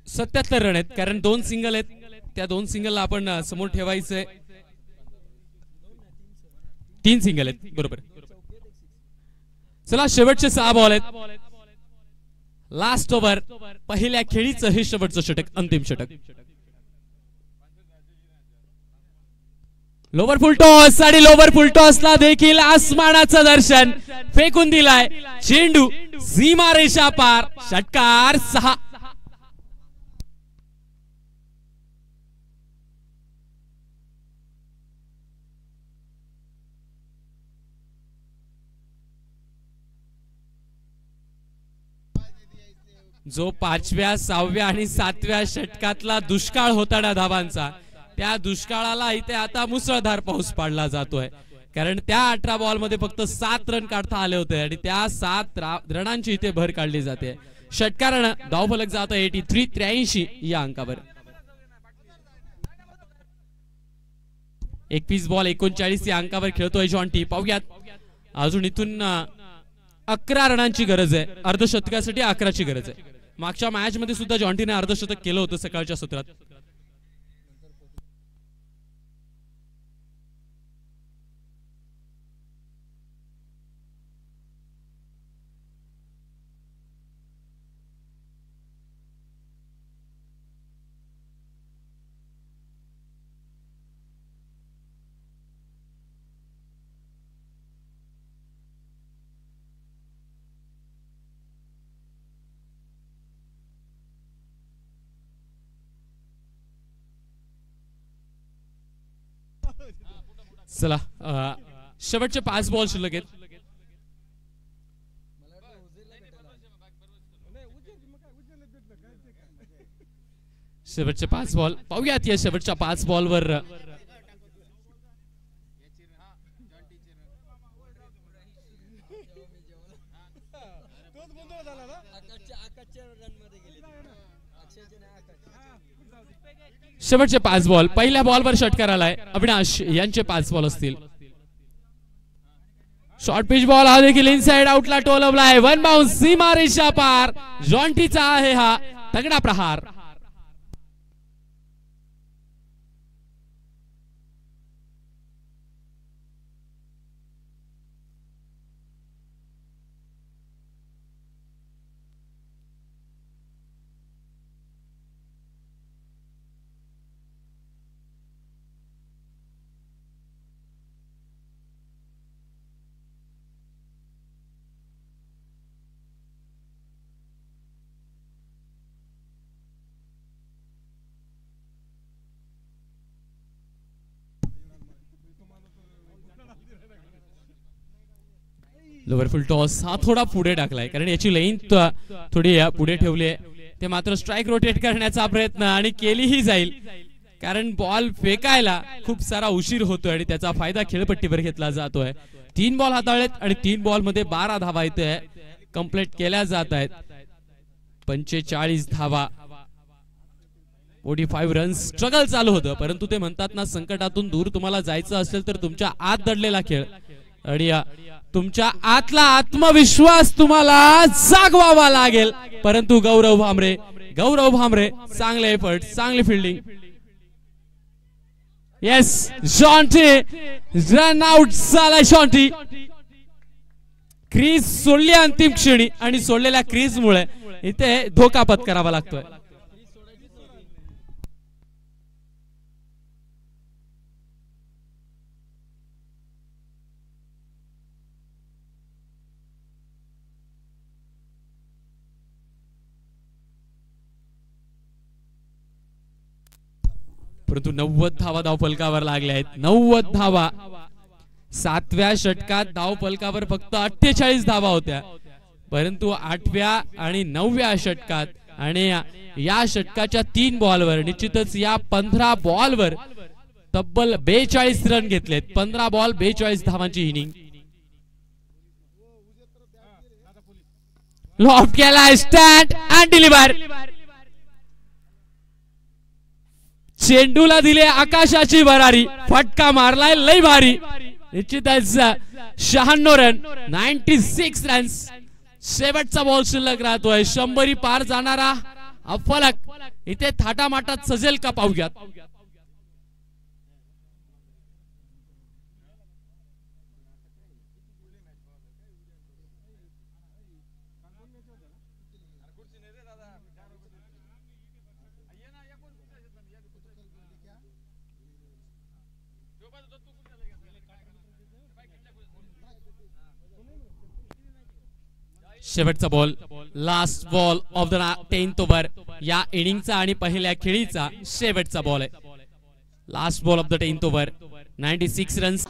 S1: सत्याहत्तर रन आहेत, कारण 2 सिंगल आहेत. त्या 2 सिंगलला आपण समोर ठेवायचंय. 3 सिंगल आहेत, बरोबर. चला शेवटचे 6 बॉल आहेत. लास्ट ओव्हर, पहिल्या खेळीचं हे शेवटचं षटक, अंतिम षटक. लोवर फुल टॉस आणि लोवर फुल टॉसला देखील आसमानाचं दर्शन, फेकून दिलाय चेंडू सीमा रेषा पार, षटकार 6. जो 5व्या, 6व्या आणि 7व्या षटकातला दुष्काळ होता ना धावांचा, त्या दुष्काळाला इथे आता मुसळधार पाऊस पाडला जातोय. कारण त्या 18 बॉल मध्ये फक्त 7 रन काढता आले होते आणि त्या 7 रनांची इथे भर काढली जाते. षटकारानं धावफलक जातो 83 या अंकावर. 21 बॉल 39 या अंकावर खेळतोय जॉन्टी. पाहूयात अजून इथून 11 रनांची गरज आहे. अर्धशतकासाठी 11ची गरज आहे. मागच्या मॅच मध्ये सुद्धा जॉन्टीने अर्धशतक केलं होतं सकाळच्या सत्रात. चला शेवटचे 5 बॉल शिल्लक आहेत. शेवटचे 5 बॉल पाहूयात. या शेवटच्या 5 बॉलवर शेवटचे 5 बॉल. पहिल्या बॉलवर षटकार आलाय. अविनाश यांचे 5 बॉल असतील. शॉर्ट पिच बॉल हा देखील इनसाइड आउटला टोलवला आहे. वन बाउन्स सीमा रेषा पार. जॉन्टीचा आहे हा तगडा प्रहार. लोअर फुल टॉस हा थोडा पुढे टाकलाय कारण याची लेंथ थोडी पुढे ठेवली आहे. ते मात्र स्ट्राइक रोटेट करण्याचा प्रयत्न आणि केलीही जाईल कारण बॉल फेकायला खूप सारा उशीर होतोय आणि त्याचा फायदा खेळपट्टीवर घेतला जातोय. 3 बॉल हाताळलेत आणि 3 बॉल मध्ये 12 धावा येते कंप्लीट केल्या जात आहेत. 45 धावा. 45 रन्स. स्ट्रगल चालू होतं परंतु ते म्हणतात ना संकटातून दूर तुम्हाला जायचं असेल तर तुमच्या आत दडलेला खेळ आणि तुमच्या आतला आत्मविश्वास तुम्हाला जागवावा लागेल. परंतु गौरव भामरे चांगले एफर्ट चांगली fielding. Yes Jonty run out झाला. जॉन्टी क्रीज सोडली अंतिम क्षणी आणि सोडलेल्या क्रीज मुळे इथे धोका पत्करावा लागतोय. परंतु 90 धावा धावफलकावर लागल्या आहेत. 90 धावा. 7व्या षटकात धावफलकावर फक्त 48 धावा होत्या परंतु 8व्या आणि 9व्या षटकात आणि या षटकाच्या 3 बॉलवर निश्चितच या 15 बॉलवर तब्बल 42 रन घेतलेत. 15 बॉल 42 धावांची इनिंग. लॉफ्ट केला स्टँड अँड डिलिव्हर. चेंडूला दिले आकाशाची भरारी. फटका मारलाय लय भारी. निश्चितच 96 रन 96 रन्स. शेवटचा बॉल शिल्लक राहतोय. 100 पार जाणारा फलक इथे थाटामाटात सजेल का पाहूयात. शेवटचा ball. Last ball of the 10th over या इनिंगचा आणि पहिल्या खेळीचा शेवटचा बॉल आहे. Last ball of the 10th over. 96 runs.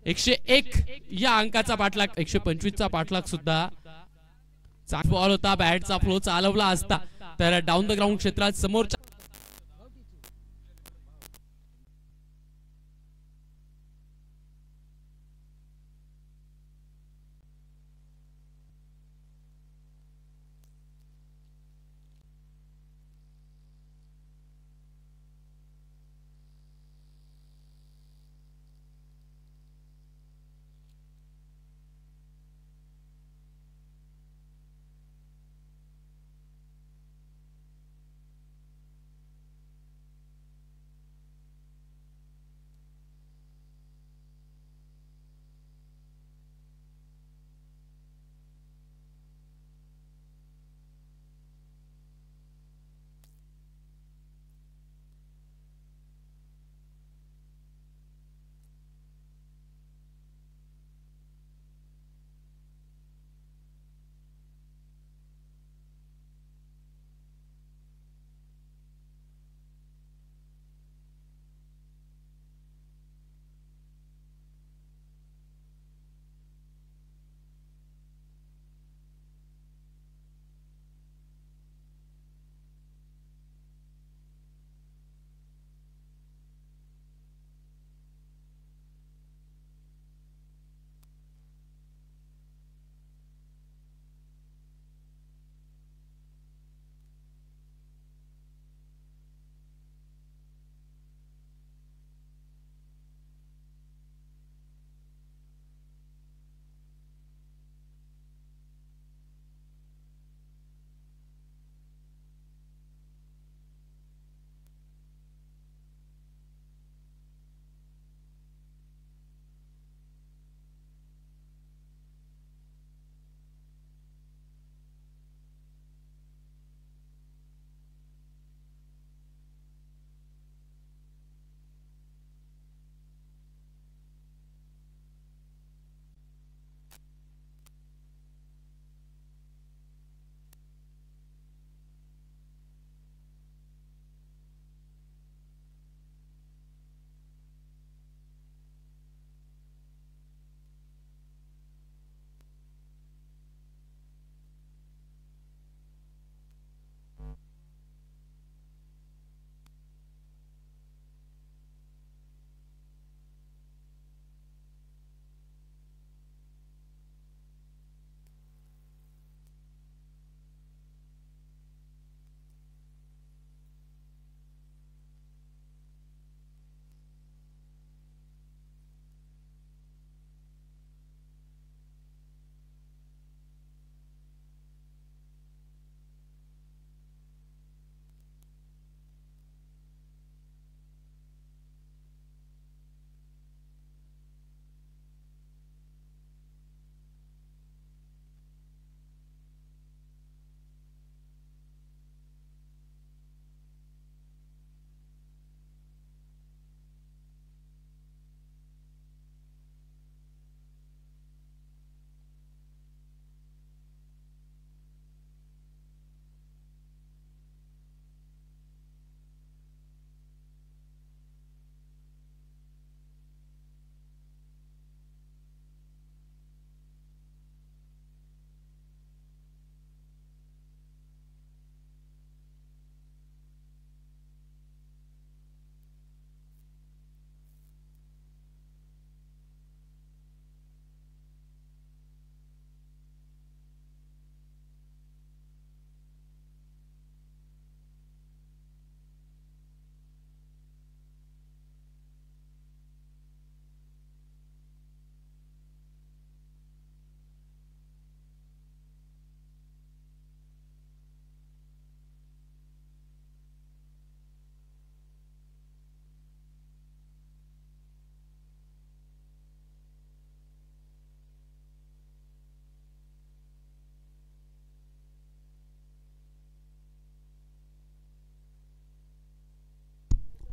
S1: 101 या अंकाचा पाठलाग 125 चा पाठलाग सुद्धा बॉल होता बॅटचा फ्लो चालवला असता तर डाऊन द ग्राउंड क्षेत्रात समोरच्या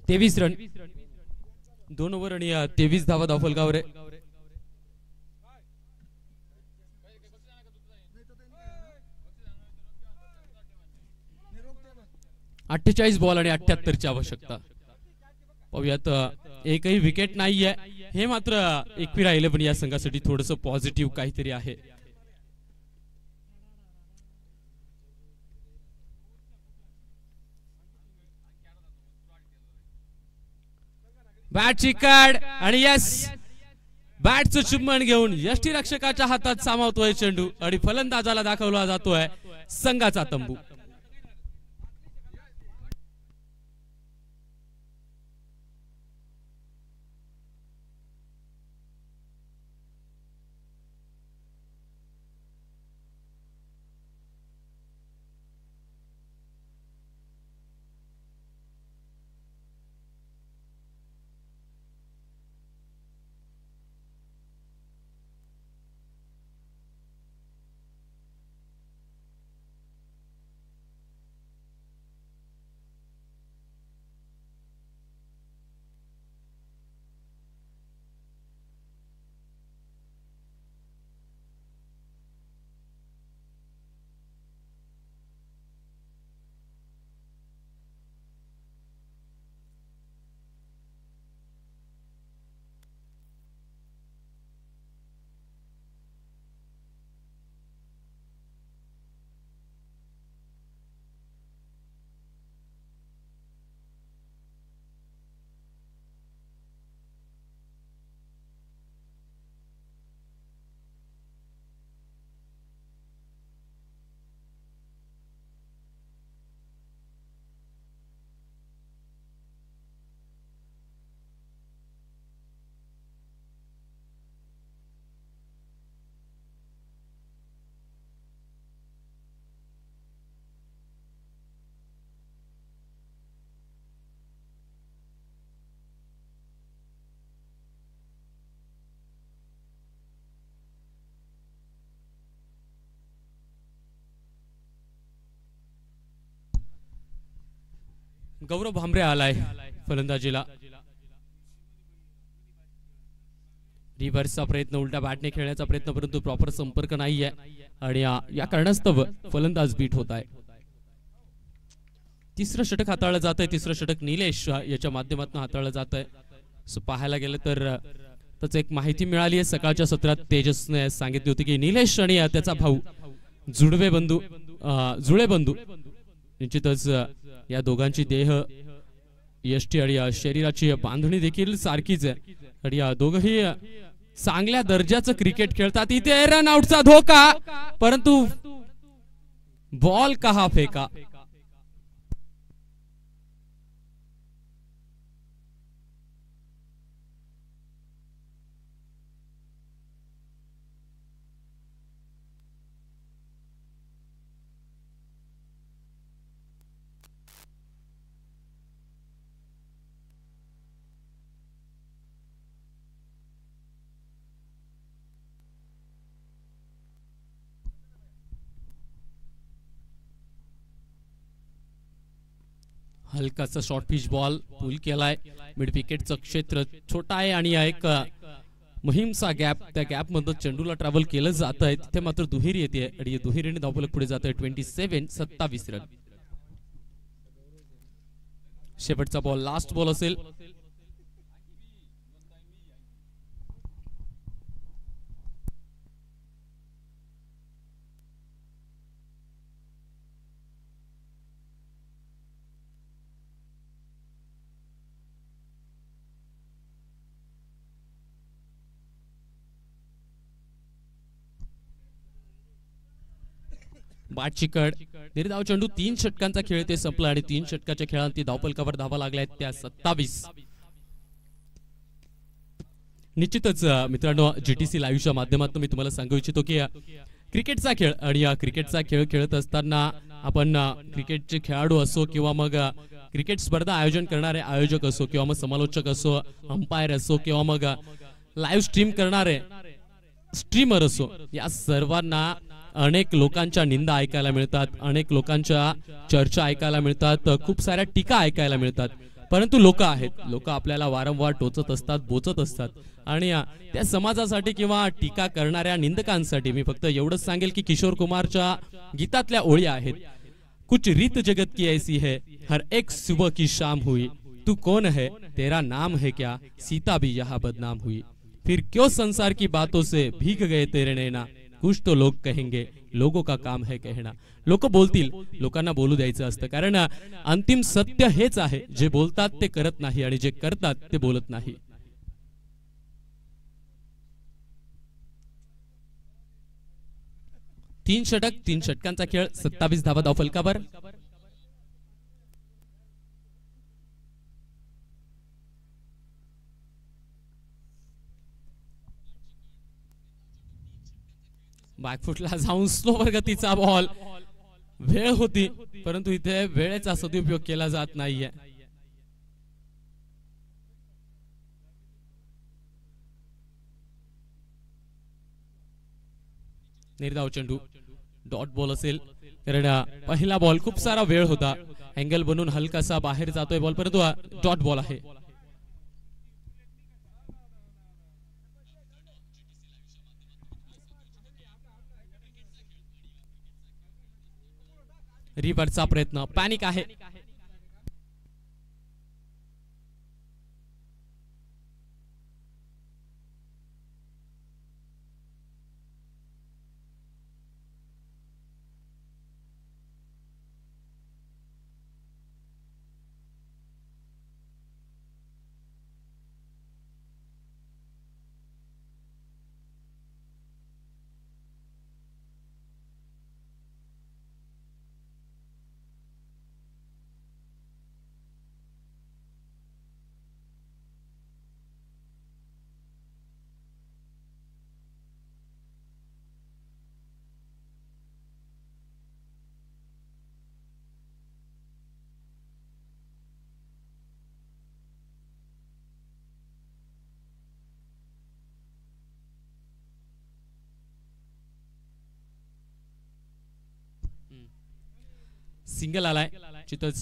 S1: तेवीस रन 2 ओव्हर आणि 23 धावा धावफलकावर आहे. 48 बॉल आणि 78 ची आवश्यकता. पाहूयात एकही विकेट नाहीये, हे मात्र एकविरा 11 या संघासाठी थोडंसं पॉझिटिव्ह काहीतरी आहे. बॅट चिकाड आणि यस, बॅटचं चुंबन घेऊन यष्टीरक्षकाच्या हातात सामावतोय चेंडू आणि फलंदाजाला दाखवला जातोय संघाचा तंबू. गौरव भांबरे आलाय फलंदाजीला. रिव्हर्सचा प्रयत्न, उलट्या बॅटने खेळण्याचा प्रयत्न, परंतु प्रॉपर संपर्क नाहीये आणि या कारणास्तव फलंदाज बीट होत आहे. तिसरं षटक हाताळलं जात आहे. तिसरं षटक निलेश याच्या माध्यमातून हाताळलं जात आहे. सो पाहायला गेलं तर त्याच एक माहिती मिळाली आहे सकाळच्या सत्रात. तेजसने सांगितली होती की निलेश आणि त्याचा भाऊ जुळे बंधू निश्चितच या दोघांची देह यष्टी आणि शरीराची बांधणी देखील सारखीच आहे आणि या दोघही चांगल्या दर्जाचं क्रिकेट खेळतात. इथे रन आउटचा धोका, परंतु बॉल कहा फेका. हलकाचा शॉर्ट पिच बॉल पुल केलाय. मिड विकेटचं क्षेत्र छोटा आहे आणि एक मोहीमचा गॅप, त्या गॅप मधून चेंडूला ट्रॅव्हल केलं जात आहे. तिथे मात्र दुहेरी येते आणि दुहेरीने धावफलक पुढे जात आहे. 27 रन. शेवटचा बॉल लास्ट बॉल असेल. बाट चिकड निर्धाव चेंडू. 3 षटकांचा खेळ ते संपला आणि 3 षटकाच्या खेळात ती धावफलकावर धावा लागल्या आहेत त्या 27. निश्चितच मित्रांनो, जीटीसी लाईव्हच्या माध्यमातून मी तुम्हाला सांगू इच्छितो की क्रिकेटचा खेळ आणि या क्रिकेटचा खेळ खेळत असताना आपण क्रिकेटचे खेळाडू असो किंवा मग क्रिकेट स्पर्धा आयोजन करणारे आयोजक असो किंवा मग समालोचक असो, अंपायर असो किंवा मग लाईव्ह स्ट्रीम करणारे स्ट्रीमर असो, या सर्वांना अनेक लोकांच्या निंदा ऐकायला मिळतात, अनेक लोकांच्या चर्चा ऐकायला मिळतात, खूप साऱ्या टीका ऐकायला मिळतात. परंतु लोक आहेत, लोक आपल्याला वारंवार टोचत असतात, बोचत असतात आणि त्या समाजासाठी किंवा टीका करणाऱ्या निंदकांसाठी मी फक्त एवढंच सांगेल की किशोर कुमारच्या गीतातल्या ओळी आहेत, कुछ रीत जगत की ऐसी है, हर एक सुबह की शाम हुई तू कौन है, तेरा नाम है क्या, सीता भी यहाँ बदनाम हुई। फिर क्यों संसार की बातों से भीग गए तेरे नैना, कुछ तो लोग कहेंगे, लोगों का काम है कहना। लोक बोलतील, लोकांना बोलू द्यायचं असतं, कारण अंतिम सत्य हेच आहे, जे बोलतात ते करत नाही आणि जे करतात ते बोलत नाही। तीन षटक, तीन षटकांचा खेळ, 27 धावा धाव फलकावर। बॅकफुटला जाऊन स्लोवर गतीचा बॉल, वेळ होती परंतु इथे वेळेचा सदुपयोग केला जात नाहीये। निर्धाव चेंडू, डॉट बॉल असेल, कारण पहिला बॉल खूप सारा वेळ होता, अँगल बनून हलकासा बाहेर जातोय बॉल, परंतु डॉट बॉल आहे। रिव्हर्सचा प्रयत्न, पॅनिक आहे। सिंगल आलाय, चितच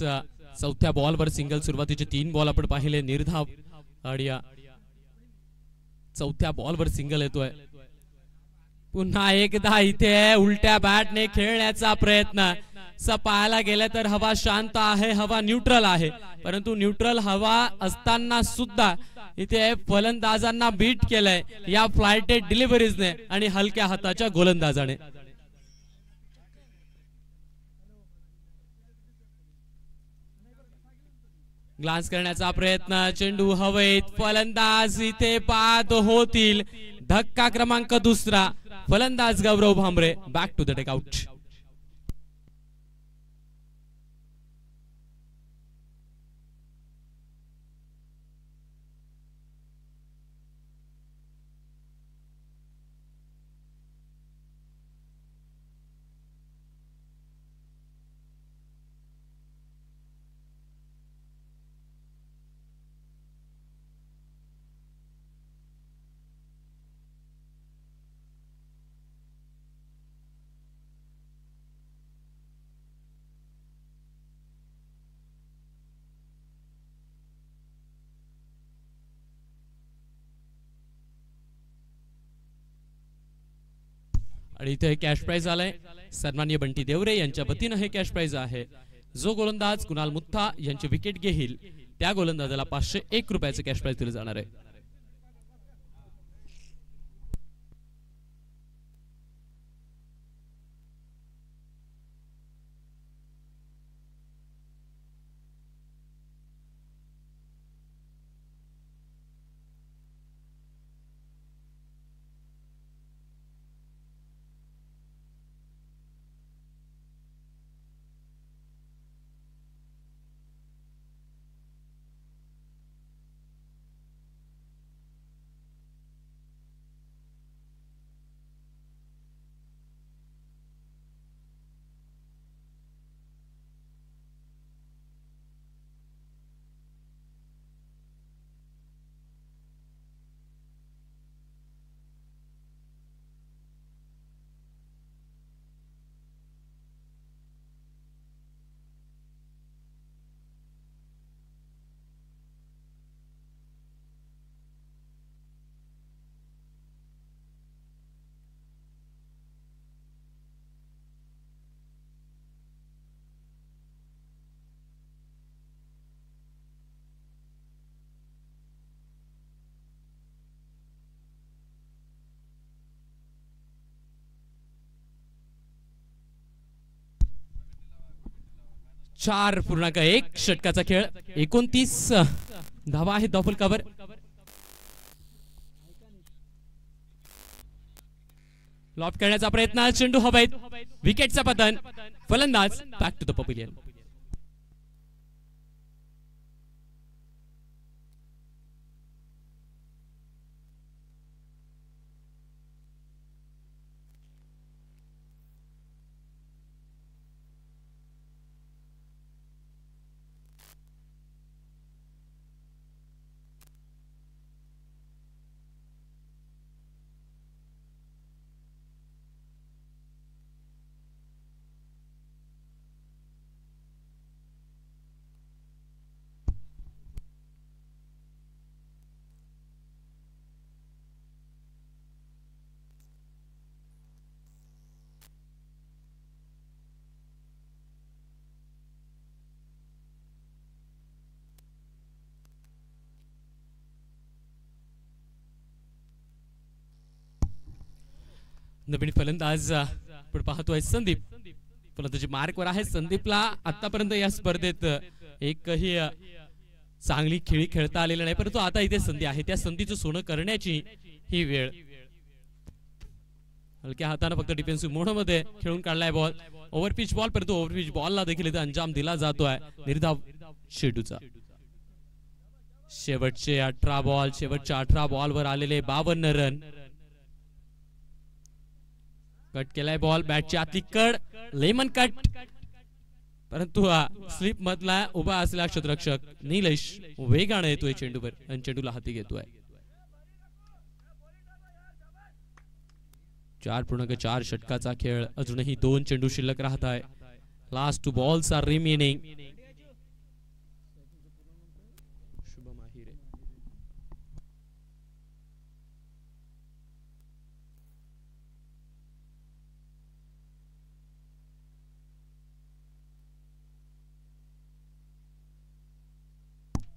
S1: चौथ्या बॉलवर सिंगल। सुरुवातीचे 3 बॉल आपण पाहिले निर्धाव, आणि चौथ्या बॉलवर सिंगल येतोय। पुन्हा एकदा इथे उलट्या बॅटने खेळण्याचा प्रयत्न। पाहायला गेले तर हवा शांत आहे, हवा न्यूट्रल आहे, परंतु न्यूट्रल हवा असताना सुद्धा इथे फलंदाजांना बीट केलंय या फ्लायटेड डिलिव्हरीजने आणि हलक्या हाताच्या गोलंदाजाने। ग्लान्स करण्याचा प्रयत्न, चेंडू हवेत, फलंदाज इथे बाद होतील। धक्का क्रमांक दुसरा, फलंदाज Gaurav Bhambare back to the takeout. आणि इथे कॅश प्राइज आलाय, सन्माननीय बंटी देवरे यांच्या वतीने हे कॅश प्राइज आहे। जो गोलंदाज कुणाल मुत्था यांची विकेट घेईल त्या गोलंदाजाला 501 रुपयाचे कॅश प्राइज दिले जाणार आहे। 4.1 षटकाचा खेळ. 29 धावा आहेत डॉपल कव्हर. लॉफ्ट करण्याचा प्रयत्न, चेंडू हवेत, विकेटचा पतन. फलंदाज बॅक टू द पवेलियन. नवीन फलंदाज आपण पाहतोय संदीप. फलंदाजी मार्कवर आहे. संदीपला आतापर्यंत या स्पर्धेत एकही चांगली खेळी खेळता आलेली नाही, परंतु आता इथे संधी आहे. त्या संधीचं सोनं करण्याची ही वेळ. हलक्या हाताने फक्त डिफेन्सिव्ह मोड मध्ये खेळून काढलाय बॉल. ओव्हरपिच बॉल, परंतु ओव्हरपिच बॉलला देखील इथे अंजाम दिला जातोय निर्धाव शेडूचा. शेवटच्या 18 बॉलवर आलेले 52 रन. कट केलाय बॉल, बॅटची आतली कड, लेमन कट, परंतु स्लिप मधला उभा असलेला क्षेत्ररक्षक निलेश वेगाने येतोय चेंडूवर आणि चेंडूला हाती घेतोय. 4.4 षटकाचा खेळ. अजूनही 2 चेंडू शिल्लक राहत आहे. Last 2 balls are remaining.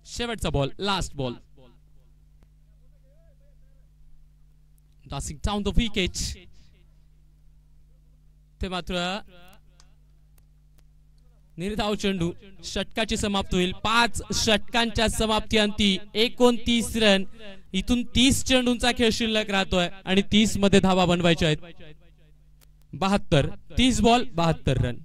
S1: शेवटचा ball, last ball. Tossing down the wicket. ते मात्र निर्धाव चेंडू. षटकाची समाप्ती होईल. 5 षटकांच्या समाप्ती अंती 29 रन. इथून 30 चेंडूंचा खेळ शिल्लक राहतोय आणि 30 मध्ये धावा बनवायच्या आहेत. 72, 30 बॉल 72 रन.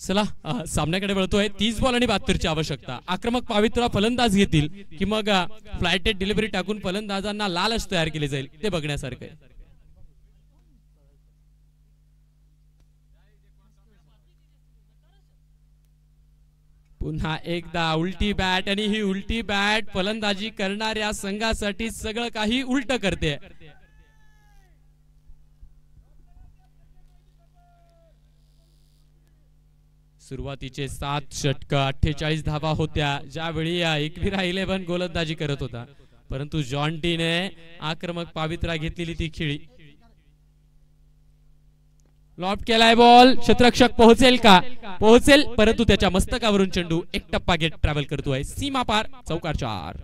S1: चला सामन्याकडे वळतोय. 30 बॉल आणि 72 आवश्यकता. आक्रमक पावित्रा फलंदाज घेतील की मग फ्लायटेड डिलिव्हरी टाकून फलंदाजांना लालच तयार केले जाईल ते बघण्यासारखं आहे. पुन्हा एकदा उलटी बॅट आणि ही उलटी बॅट फलंदाजी करणाऱ्या संघासाठी सगळं काही उलट करते. सुरुवातीचे 7 षटक 48 धावा होत्या ज्यावेळी एकविरा 11 गोलंदाजी करत होता, परंतु जॉन टीने आक्रमक पावित्रा घेतलेली ती खेळी. लॉफ्ट केलाय बॉल, क्षेत्ररक्षक पोहोचेल का? पोहोचेल, परंतु त्याच्या मस्तकावरून चेंडू एक टप्पा घेत ट्रॅव्हल करतोय सीमा पार. चौकार 4.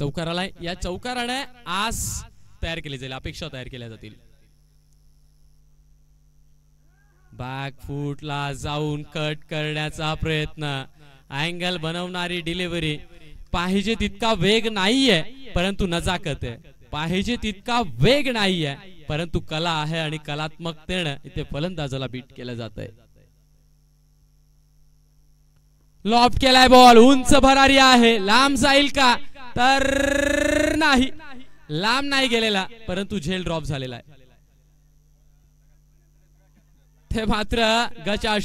S1: चौकार आलाय. या चौकाराने आस तयार केली जाईल, अपेक्षा तयार केल्या जातील. बॅक फूटला जाऊन कट करण्याचा प्रयत्न, अँगल बनवणारी डिलिव्हरी. पाहिजे तितका वेग नाहीये परंतु नजाकत आहे. पाहिजे तितका वेग नाहीये परंतु कला आहे आणि कलात्मकतेने इथे फलंदाजाला बीट केलं जात आहे. लॉफ्ट केलाय बॉल, उंच भरारी आहे, लांब जाईल का तर नाही, लांब नाही गेलेला परंतु झेल ड्रॉप झालेला आहे. ते मात्र गचा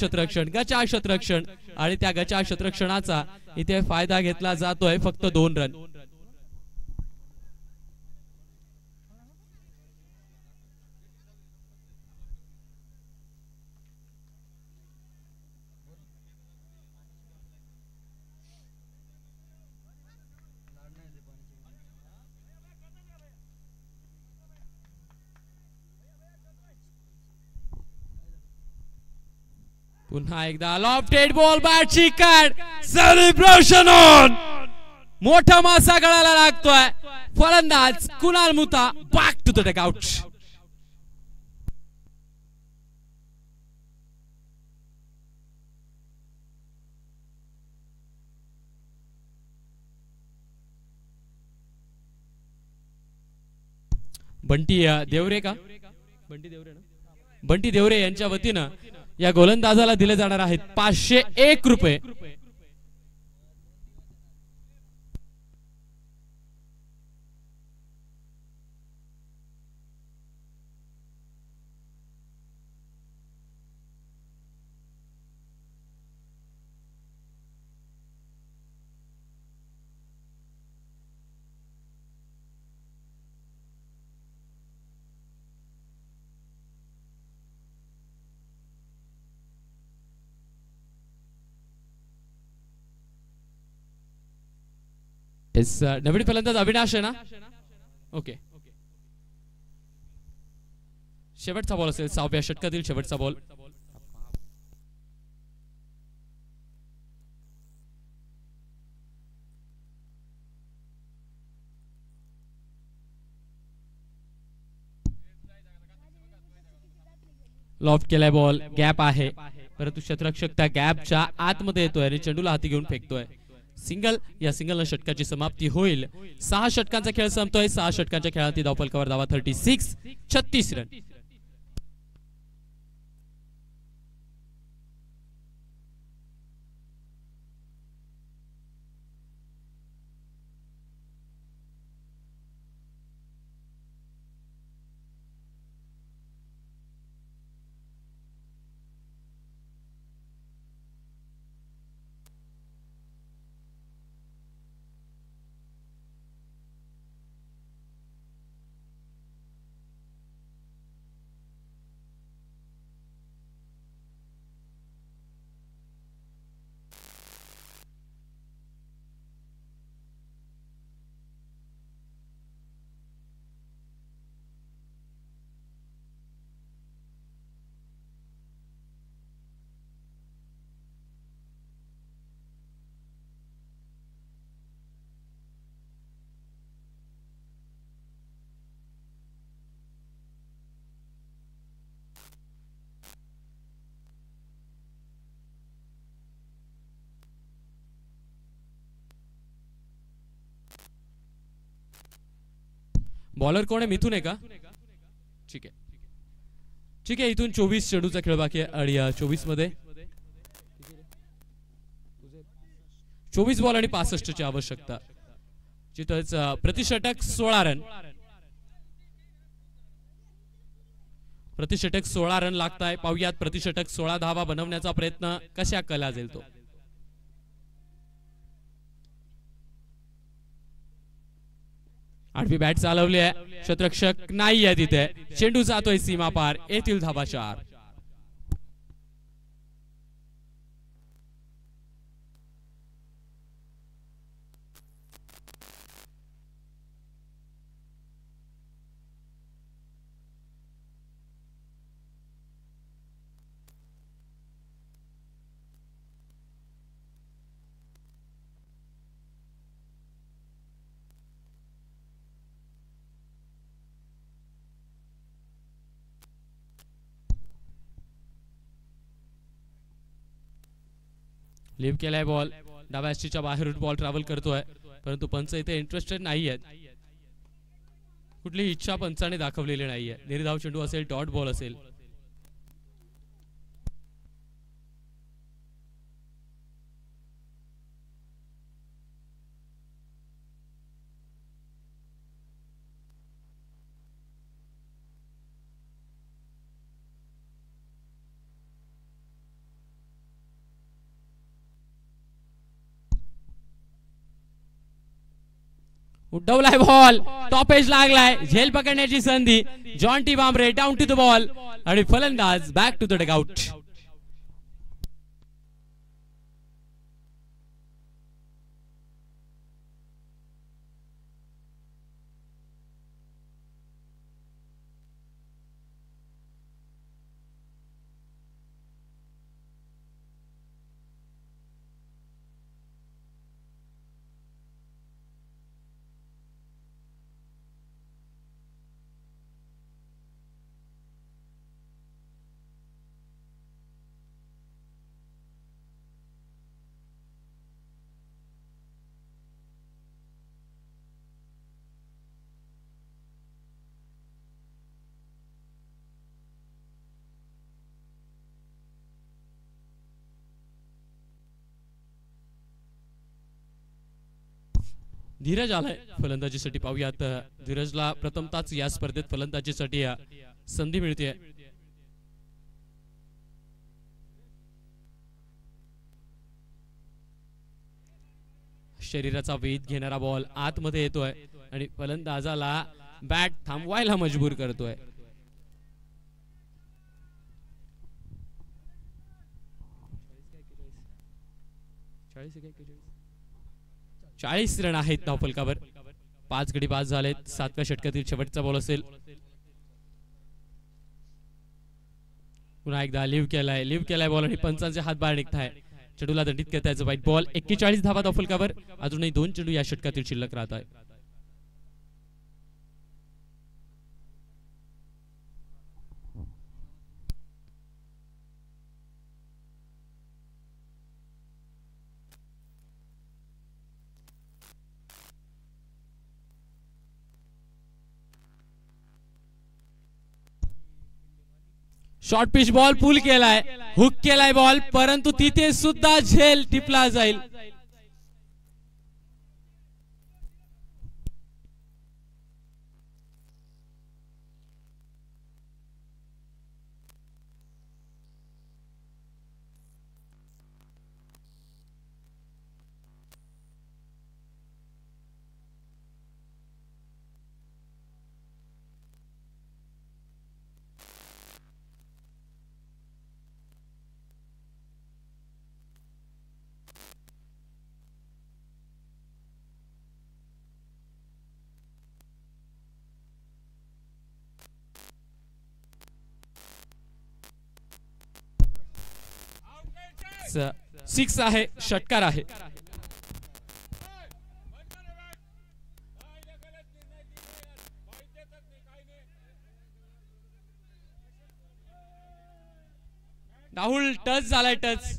S1: शतरक्षण आणि त्या गचा शतरक्षणाचा इथे फायदा घेतला जातोय. फक्त 2 रन. पुन्हा एकदा लॉफ्टेड बॉल, बॅटची कट, सेलिब्रेशन ऑन. मोठा मासा गळाला लागतोय. फलंदाज Kunal Muta back to the dugout. Bunty Deore का, बंटी देवरे यांच्या वतीनं या गोलंदाजाला दिले जाणार आहेत 501 रुपये. नवीन फलंदाज अविनाश आहे ना. ओके, शेवटचा बॉल असेल 6व्या षटकातील शेवटचा बॉल. लॉफ्ट केलाय बॉल, गॅप आहे परंतु क्षेत्ररक्षक त्या गॅपच्या आतमध्ये येतोय आणि चेंडूला हाती घेऊन फेकतोय. सिंगल. या सिंगल षटकाची समाप्ती होईल. 6 षटकांचा खेळ संपतोय. 6 षटकांच्या खेळात धावफलकावर धावा 36, 36 रन. बॉलर कोण आहे? मिथून आहे का? ठीक आहे, ठीक आहे. इथून 24 चेंडूचा खेळ बाकी आहे. आणि 24 मध्ये 24 बॉल आणि 65 ची आवश्यकता. जिथंच प्रतिषटक 16 रन. प्रतिषटक 16 रन लागताय. पाहुयात प्रतिषटक 16 धावा बनवण्याचा प्रयत्न कशा केला जाईल तो. आठवी बॅट चालवली आहे. क्षेत्ररक्षक नाही आहे तिथे. चेंडू जातोय सीमा पार. येथील धावा 4. लिव्ह केलाय बॉल, डाव्या यष्टीच्या बाहेरून बॉल ट्रॅव्हल करतोय, परंतु पंच इथे इंटरेस्टेड नाही आहेत. कुठलीही इच्छा पंचाने दाखवलेली नाहीये. निर्धाव चेंडू असेल, डॉट बॉल असेल. उडवलाय बॉल, टॉप एज लागलाय, झेल पकडण्याची संधी. Jonty Bambare down to the ball आणि फलंदाज back to the dugout. Dheeraj आलाय फलंदाजीसाठी. पाहूयात धीरजला प्रथमताच या स्पर्धेत फलंदाजीसाठी संधी मिळते. शरीराचा वेध घेणारा बॉल आतमध्ये येतोय आणि फलंदाजाला बॅट थांबवायला मजबूर करतोय. चाळीस रन आहेत धावफलकावर. 5 गडी बाद झालेत. 7व्या षटकातील शेवटचा बॉल असेल. पुन्हा एकदा लिव्ह केलाय बॉल आणि पंचांचे हात बाहेर निघताय. चेंडूला दंडित करतायचं वाईट बॉल. 41 धावा धावफलकावर. अजूनही 2 चेंडू या षटकातील शिल्लक राहत आहे. शॉर्ट पिच बॉल पुल केलाय, हुक केलाय बॉल, परंतु तिथे सुद्धा झेल टिपला जाईल. सिक्स आहे, षटकार आहे. राहुल टच झालाय, टच.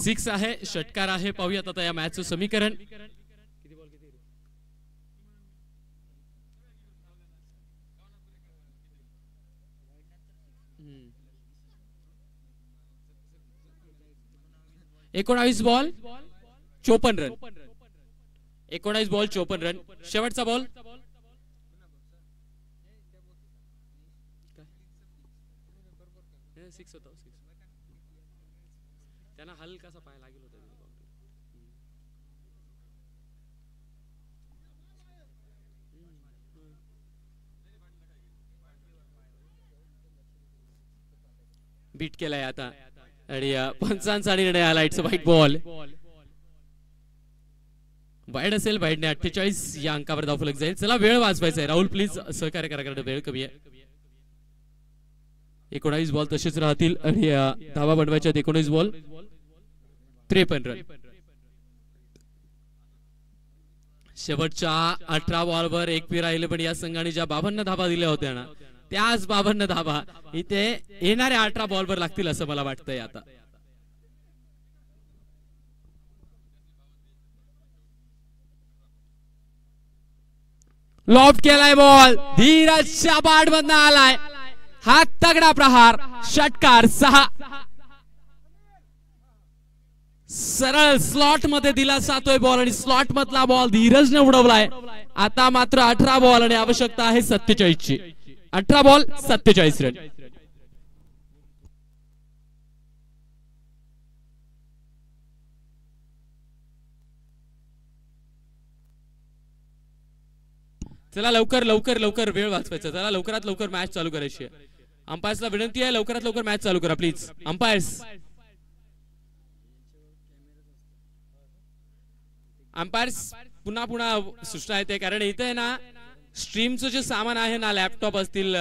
S1: सिक्स आहे, षटकार आहे. पाहूयात आता या मॅचचं समीकरण. एकोणावीस बॉल 54 रन. 19 ball 54 run. शेवटचा बॉल सिक्स होता. त्यांना हलकासा पाय लागेल होता. बीट केलाय आता आणि पंचांचा निर्णय आला. It's white ball. वाईड असेल. वाईडने 48 या अंकावर धावफलक जाईल. चला वेळ वाचवायचा आहे. राहुल प्लीज सहकार्य करा कारण वेळ कमी आहे. 19 बॉल तसेच राहतील आणि धावा बनवायच्या 19 बॉल 53 रन. शेवटच्या 18 बॉलवर एक पी राहिले पण या संघाने ज्या 52 धावा दिल्या होत्या ना त्याच 52 धावा इथे येणाऱ्या 18 बॉलवर लागतील असं मला वाटतंय. आता लॉफ्ट केलाय बॉल. धीरजच्या बॅट मधनं आलाय. हा तगडा प्रहार. षटकार 6. सरळ स्लॉट मध्ये दिला जातोय बॉल आणि स्लॉट मधला बॉल धीरजने उडवलाय. आता मात्र 18 बॉल आणि आवश्यकता आहे 47 ची. 18 बॉल 47 रन. चला लवकर लवकर लवकर वेळ वाचवायचा. चला लवकरात लवकर मॅच चालू करायची आहे. अंपायर्सला विनंती आहे लवकरात लवकर मॅच चालू करा प्लीज. अंपायर्स पुन्हा पुन्हा सूचना येते कारण इथे ना स्ट्रीमचं जे सामान आहे ना लॅपटॉप असतील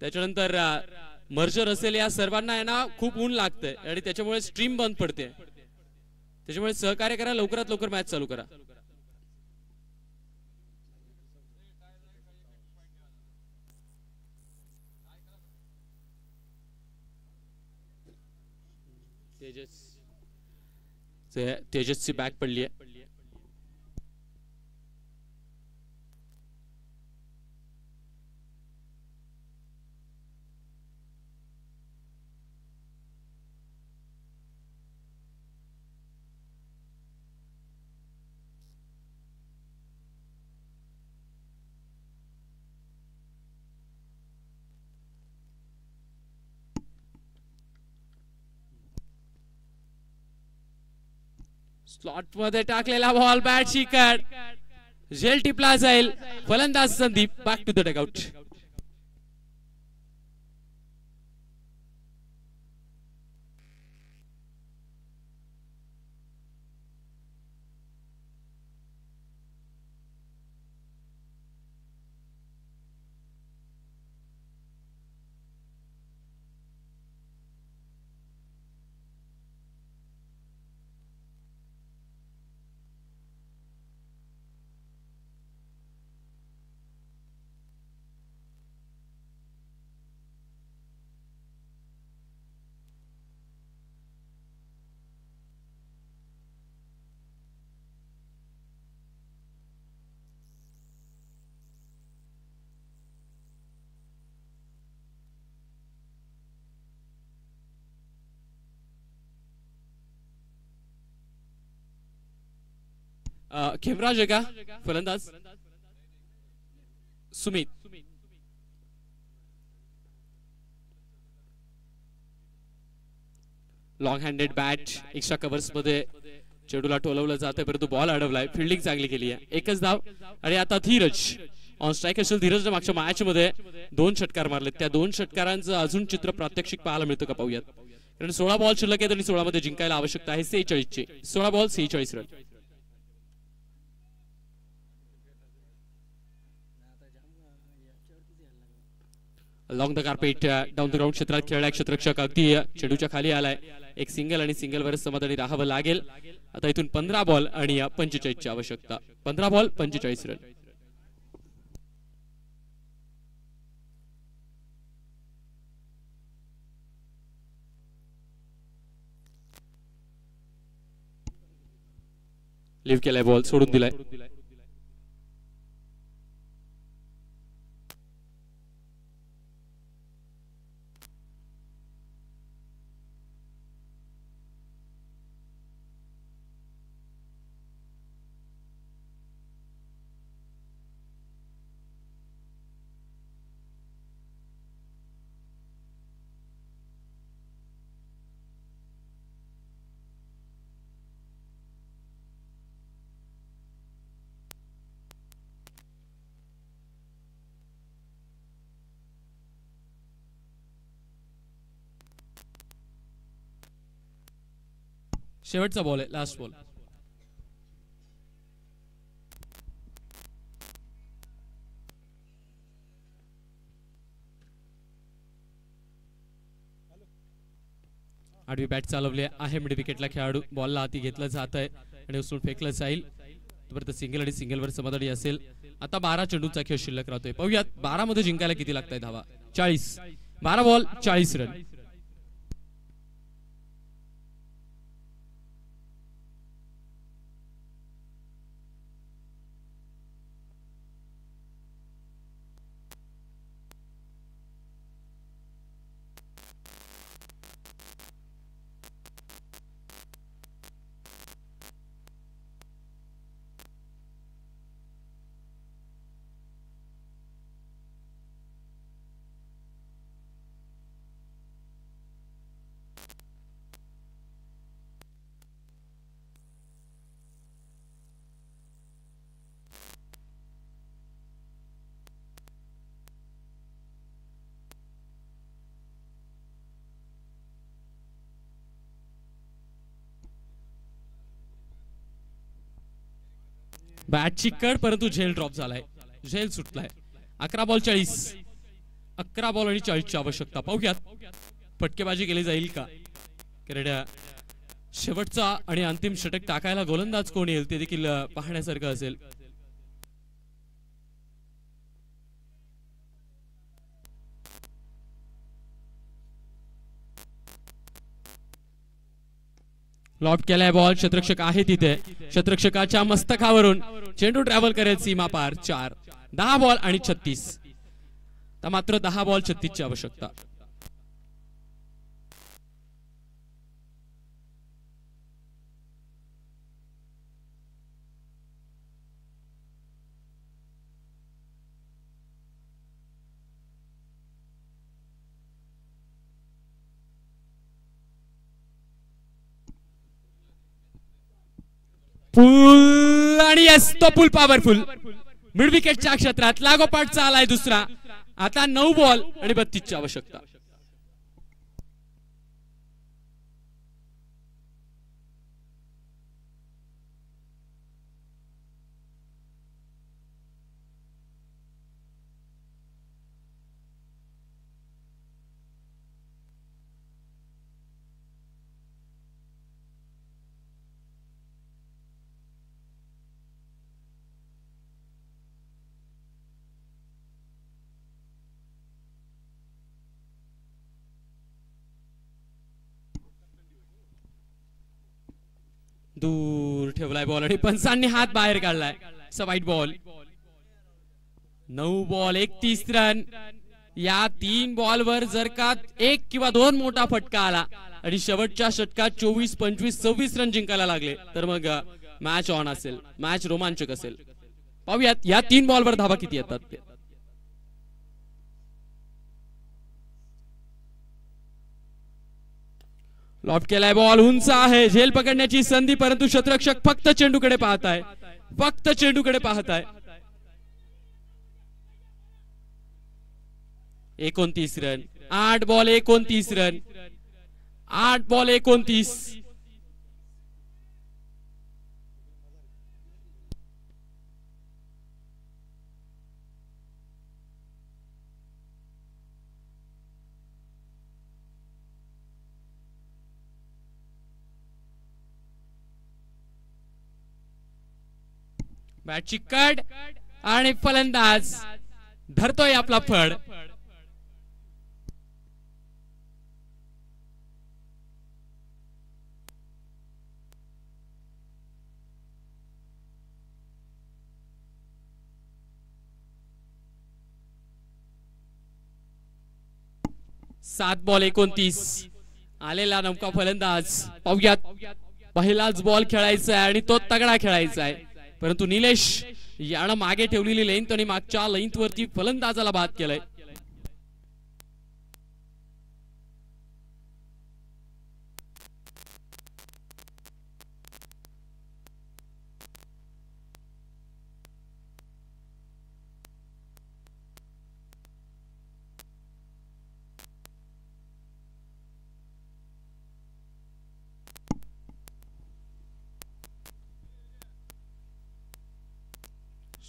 S1: त्याच्यानंतर मर्जर असेल या सर्वांना आहे ना खूप ऊन लागतंय आणि त्याच्यामुळे स्ट्रीम बंद पडते. त्याच्यामुळे सहकार्य करा. लवकरात लवकर मॅच चालू करा. तेजसची बॅक पडली आहे. स्लॉट मध्ये टाकलेला बॉल बॅट शिकट झेल टिपला जाईल. फलंदाज Sandeep back to the dugout. Khemraj आहे का फलंदाज? Sumit. Long handed bat extra covers मध्ये चेडूला टोलवलं जाते परंतु बॉल अडवलाय. फिल्डिंग चांगली केली आहे. एकच धाव आणि आता धीरज ऑन स्ट्राईक असेल. धीरजने मागच्या मॅच मध्ये 2 षटकार मारले. त्या 2 षटकारांचं अजून चित्र प्रात्यक्षिक पाहायला मिळतं का पाहूयात. कारण 16 बॉल शिल्लक आहेत आणि 16 मध्ये जिंकायला आवश्यकता आहे 46 ची. 16 ball 46 run. Long the carpet down the ground क्षेत्रात खेळला क्षेत्ररक्षक अगदी चेडूच्या खाली आलाय. एक सिंगल आणि सिंगल वर समाधानी राहावं लागेल. आता इथून 15 बॉल आणि 45 ची आवश्यकता. 15 बॉल 45 रन. लिव्ह केलाय बॉल सोडून दिलाय. शेवटचा बॉल आहे, लास्ट बॉल. आडवी बॅट चालवली आहे मिड विकेटला खेळाडू. बॉलला हाती घेतलं जात आहे आणि उचलून फेकलं जाईल. तोपर्यंत सिंगल आणि सिंगलवर समाधानी असेल. आता 12 चेंडूचा खेळ शिल्लक राहतोय. पाहूयात 12 मध्ये जिंकायला किती लागताय धावा. 40. 12 बॉल 40 रन. बॅटची कड परंतु झेल ड्रॉप झालाय, झेल सुटलाय. 11 बॉल 40. 11 बॉल आणि 40 ची आवश्यकता. पाहूयात फटकेबाजी केली जाईल का. कारण शेवटचा आणि अंतिम षटक टाकायला गोलंदाज कोण येईल ते देखील पाहण्यासारखं असेल. लॉट केलाय बॉल. शतरक्षक आहे तिथे. शतरक्षकाच्या मस्तकावरून चेंडू ट्रॅव्हल करेल सीमा पार. 4. 10 बॉल आणि 36. तर मात्र 10 बॉल 36 ची आवश्यकता. पूल आणि यस तो पूल पॉवरफुल. मिड विकेटच्या क्षेत्रात लागोपाठ आलाय दुसरा. आता 9 बॉल आणि 32 ची आवश्यकता. दूर ठेवलाय बॉल आणि पंचांनी हात बाहेर काढलाय. White ball. 9 ball 31 run. या 3 बॉलवर जर का 1 किंवा 2 मोठा फटका आला आणि शेवटच्या षटकात 24, 25, 26 रन जिंकायला लागले तर मग मॅच ऑन असेल, मॅच रोमांचक असेल. पाहूयात या 3 बॉलवर धावा किती येतात ते. लॉट केलाय बॉल. उंच आहे. झेल पकडण्याची संधी परंतु शतरक्षक फक्त चेंडूकडे पाहताय. फक्त चेंडूकडे पाहताय. 29 रन. 8 ball 29 run. 8 बॉल 29. बॅटची कड आणि फलंदाज धरतोय आपला फड. 7 बॉल 29 आलेला नमका फलंदाज. पाहूयात, पहिलाच बॉल खेळायचा आहे आणि तो तगडा खेळायचा आहे, परंतु निलेश यानं मागे ठेवलेली लेंथ आणि मागच्या लेंथ वरती फलंदाजाला बाद केलाय.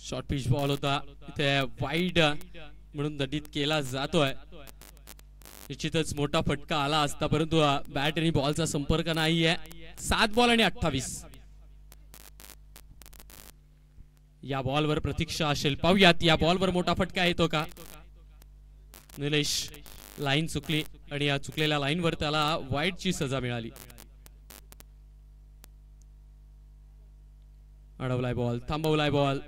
S1: शॉर्ट पिच बॉल होता, इथे वाईड म्हणून दंडित केला जातोय. निश्चितच मोठा फटका आला असता, परंतु बॅट आणि बॉलचा संपर्क नाहीये. 7 बॉल आणि 28. या बॉलवर प्रतीक्षा असेल. पाहूयात या बॉलवर मोठा फटका येतो का. निलेश लाईन चुकली आणि या चुकलेल्या लाईनवर त्याला वाईडची सजा मिळाली. अडवलाय बॉल, थांबवलाय बॉल,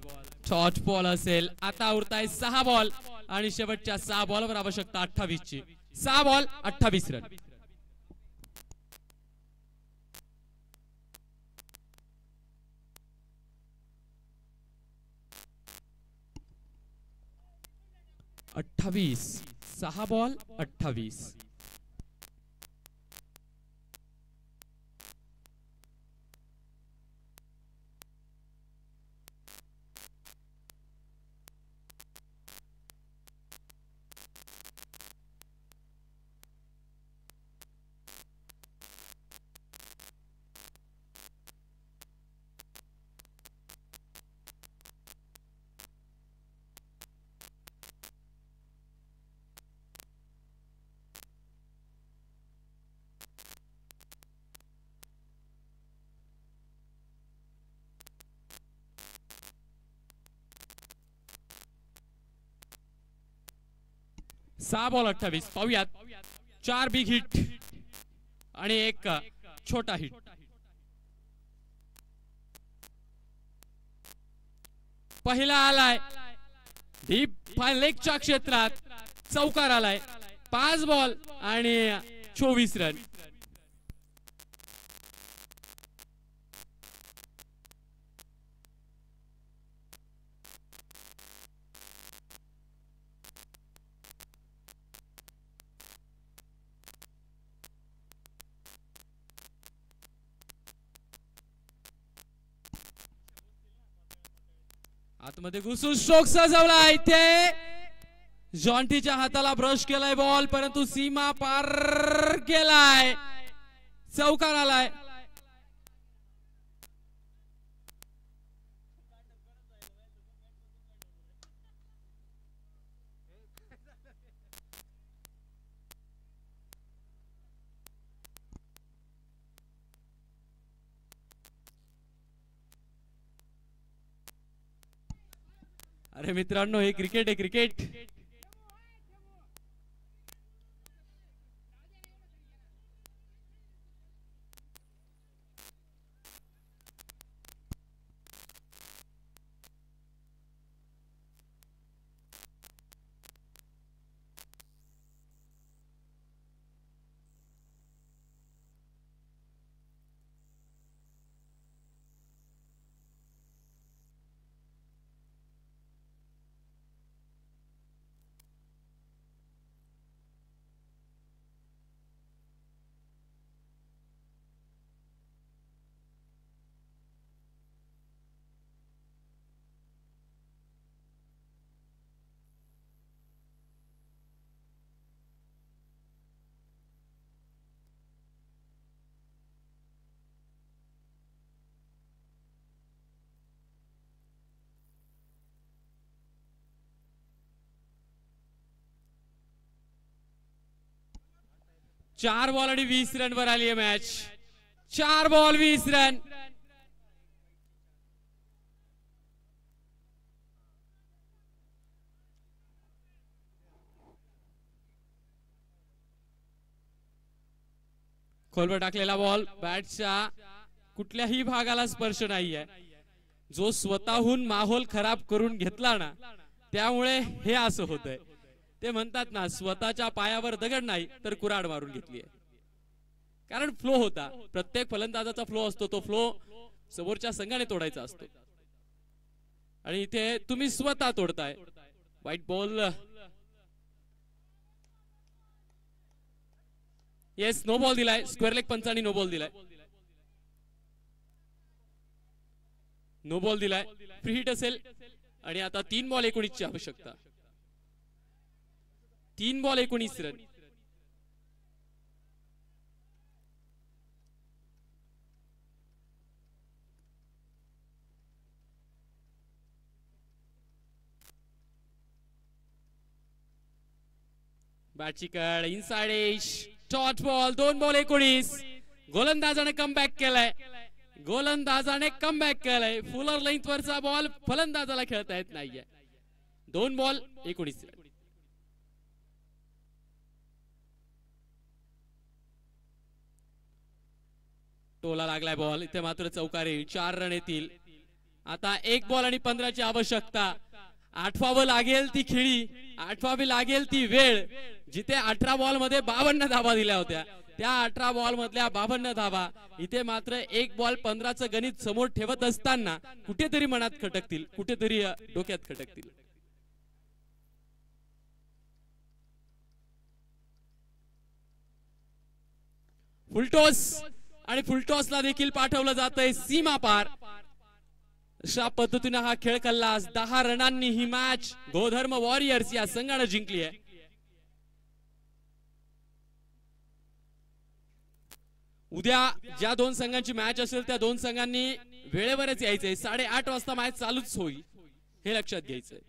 S1: शॉर्ट बॉल असेल. आता उरताय 6 बॉल आणि शेवटच्या 6 बॉलवर आवश्यकता 28 ची. 6 बॉल 28 रन. अठ्ठावीस 6 बॉल 28. सहा बॉल 28. पाहूयात, 4 बिग हिट आणि 1 छोटा हिट. पहिला आलाय डीप लेगच्या क्षेत्रात, चौकार आलाय. 5 बॉल आणि 24 रन. आतमध्ये घुसून स्ट्रोक सजवला. इथे जॉन्टीच्या हाताला ब्रश केलाय बॉल, परंतु सीमा पार केलाय, चौकार आलाय. अरे मित्रांनो, हे क्रिकेट आहे, क्रिकेट. चार बॉल आणि 20 रन वर आली आहे मॅच. 4 ball 20 run. खोलवर टाकलेला बॉल बॅटच्या कुठल्याही भागाला स्पर्श नाहीये. जो स्वतःहून माहोल खराब करून घेतला ना, त्यामुळे हे असं होतंय. ते म्हणतात ना, स्वतःच्या पायावर दगड नाही तर कुऱ्हाड मारून घेतली आहे. कारण फ्लो होता, प्रत्येक फलंदाजाचा फ्लो असतो, तो फ्लो समोरच्या संघाने तोडायचा असतो आणि इथे तुम्ही स्वतः तोडताय. White ball, yes, no ball दिलाय. स्क्वेअर लेग पंचांनी नो बॉल दिलाय. नो बॉल दिलाय, फ्री हिट असेल आणि आता 3 बॉल 19 ची आवश्यकता. 3 बॉल 19 रन. बॅटची कड, inside edge, dot ball. 2 ball 19. गोलंदाजाने कमबॅक केलाय. गोलंदाजाने कमबॅक केलाय. फुलर लेंथ वरचा बॉल फलंदाजाला खेळता येत नाहीये. 2 बॉल 19 रन. टोला लागलाय बॉल. इथे मात्र चौकारी. 4 रन येतील. आता 1 बॉल आणि 15 ची आवश्यकता. आठवावं लागेल ती खेळी, आठवावी लागेल ती वेळ. जिथे 18 बॉल मध्ये 52 धावा दिल्या होत्या, त्या 18 बॉल मधल्या 52 धावा इथे मात्र 1 बॉल 15चं गणित समोर ठेवत असताना कुठेतरी मनात खटकतील, कुठेतरी डोक्यात खटकतील. फुलटॉस आणि फुलटॉसला देखील पाठवलं जातंय सीमा पार. अशा पद्धतीने हा खेळ कल्लास. 10 रनांनी ही मॅच गोधर्म वॉरियर्स या संघाने जिंकली आहे. उद्या ज्या 2 संघांची मॅच असेल त्या 2 संघांनी वेळेवरच यायचंय. 8:30 वाजता मॅच चालूच होईल, हे लक्षात घ्यायचंय.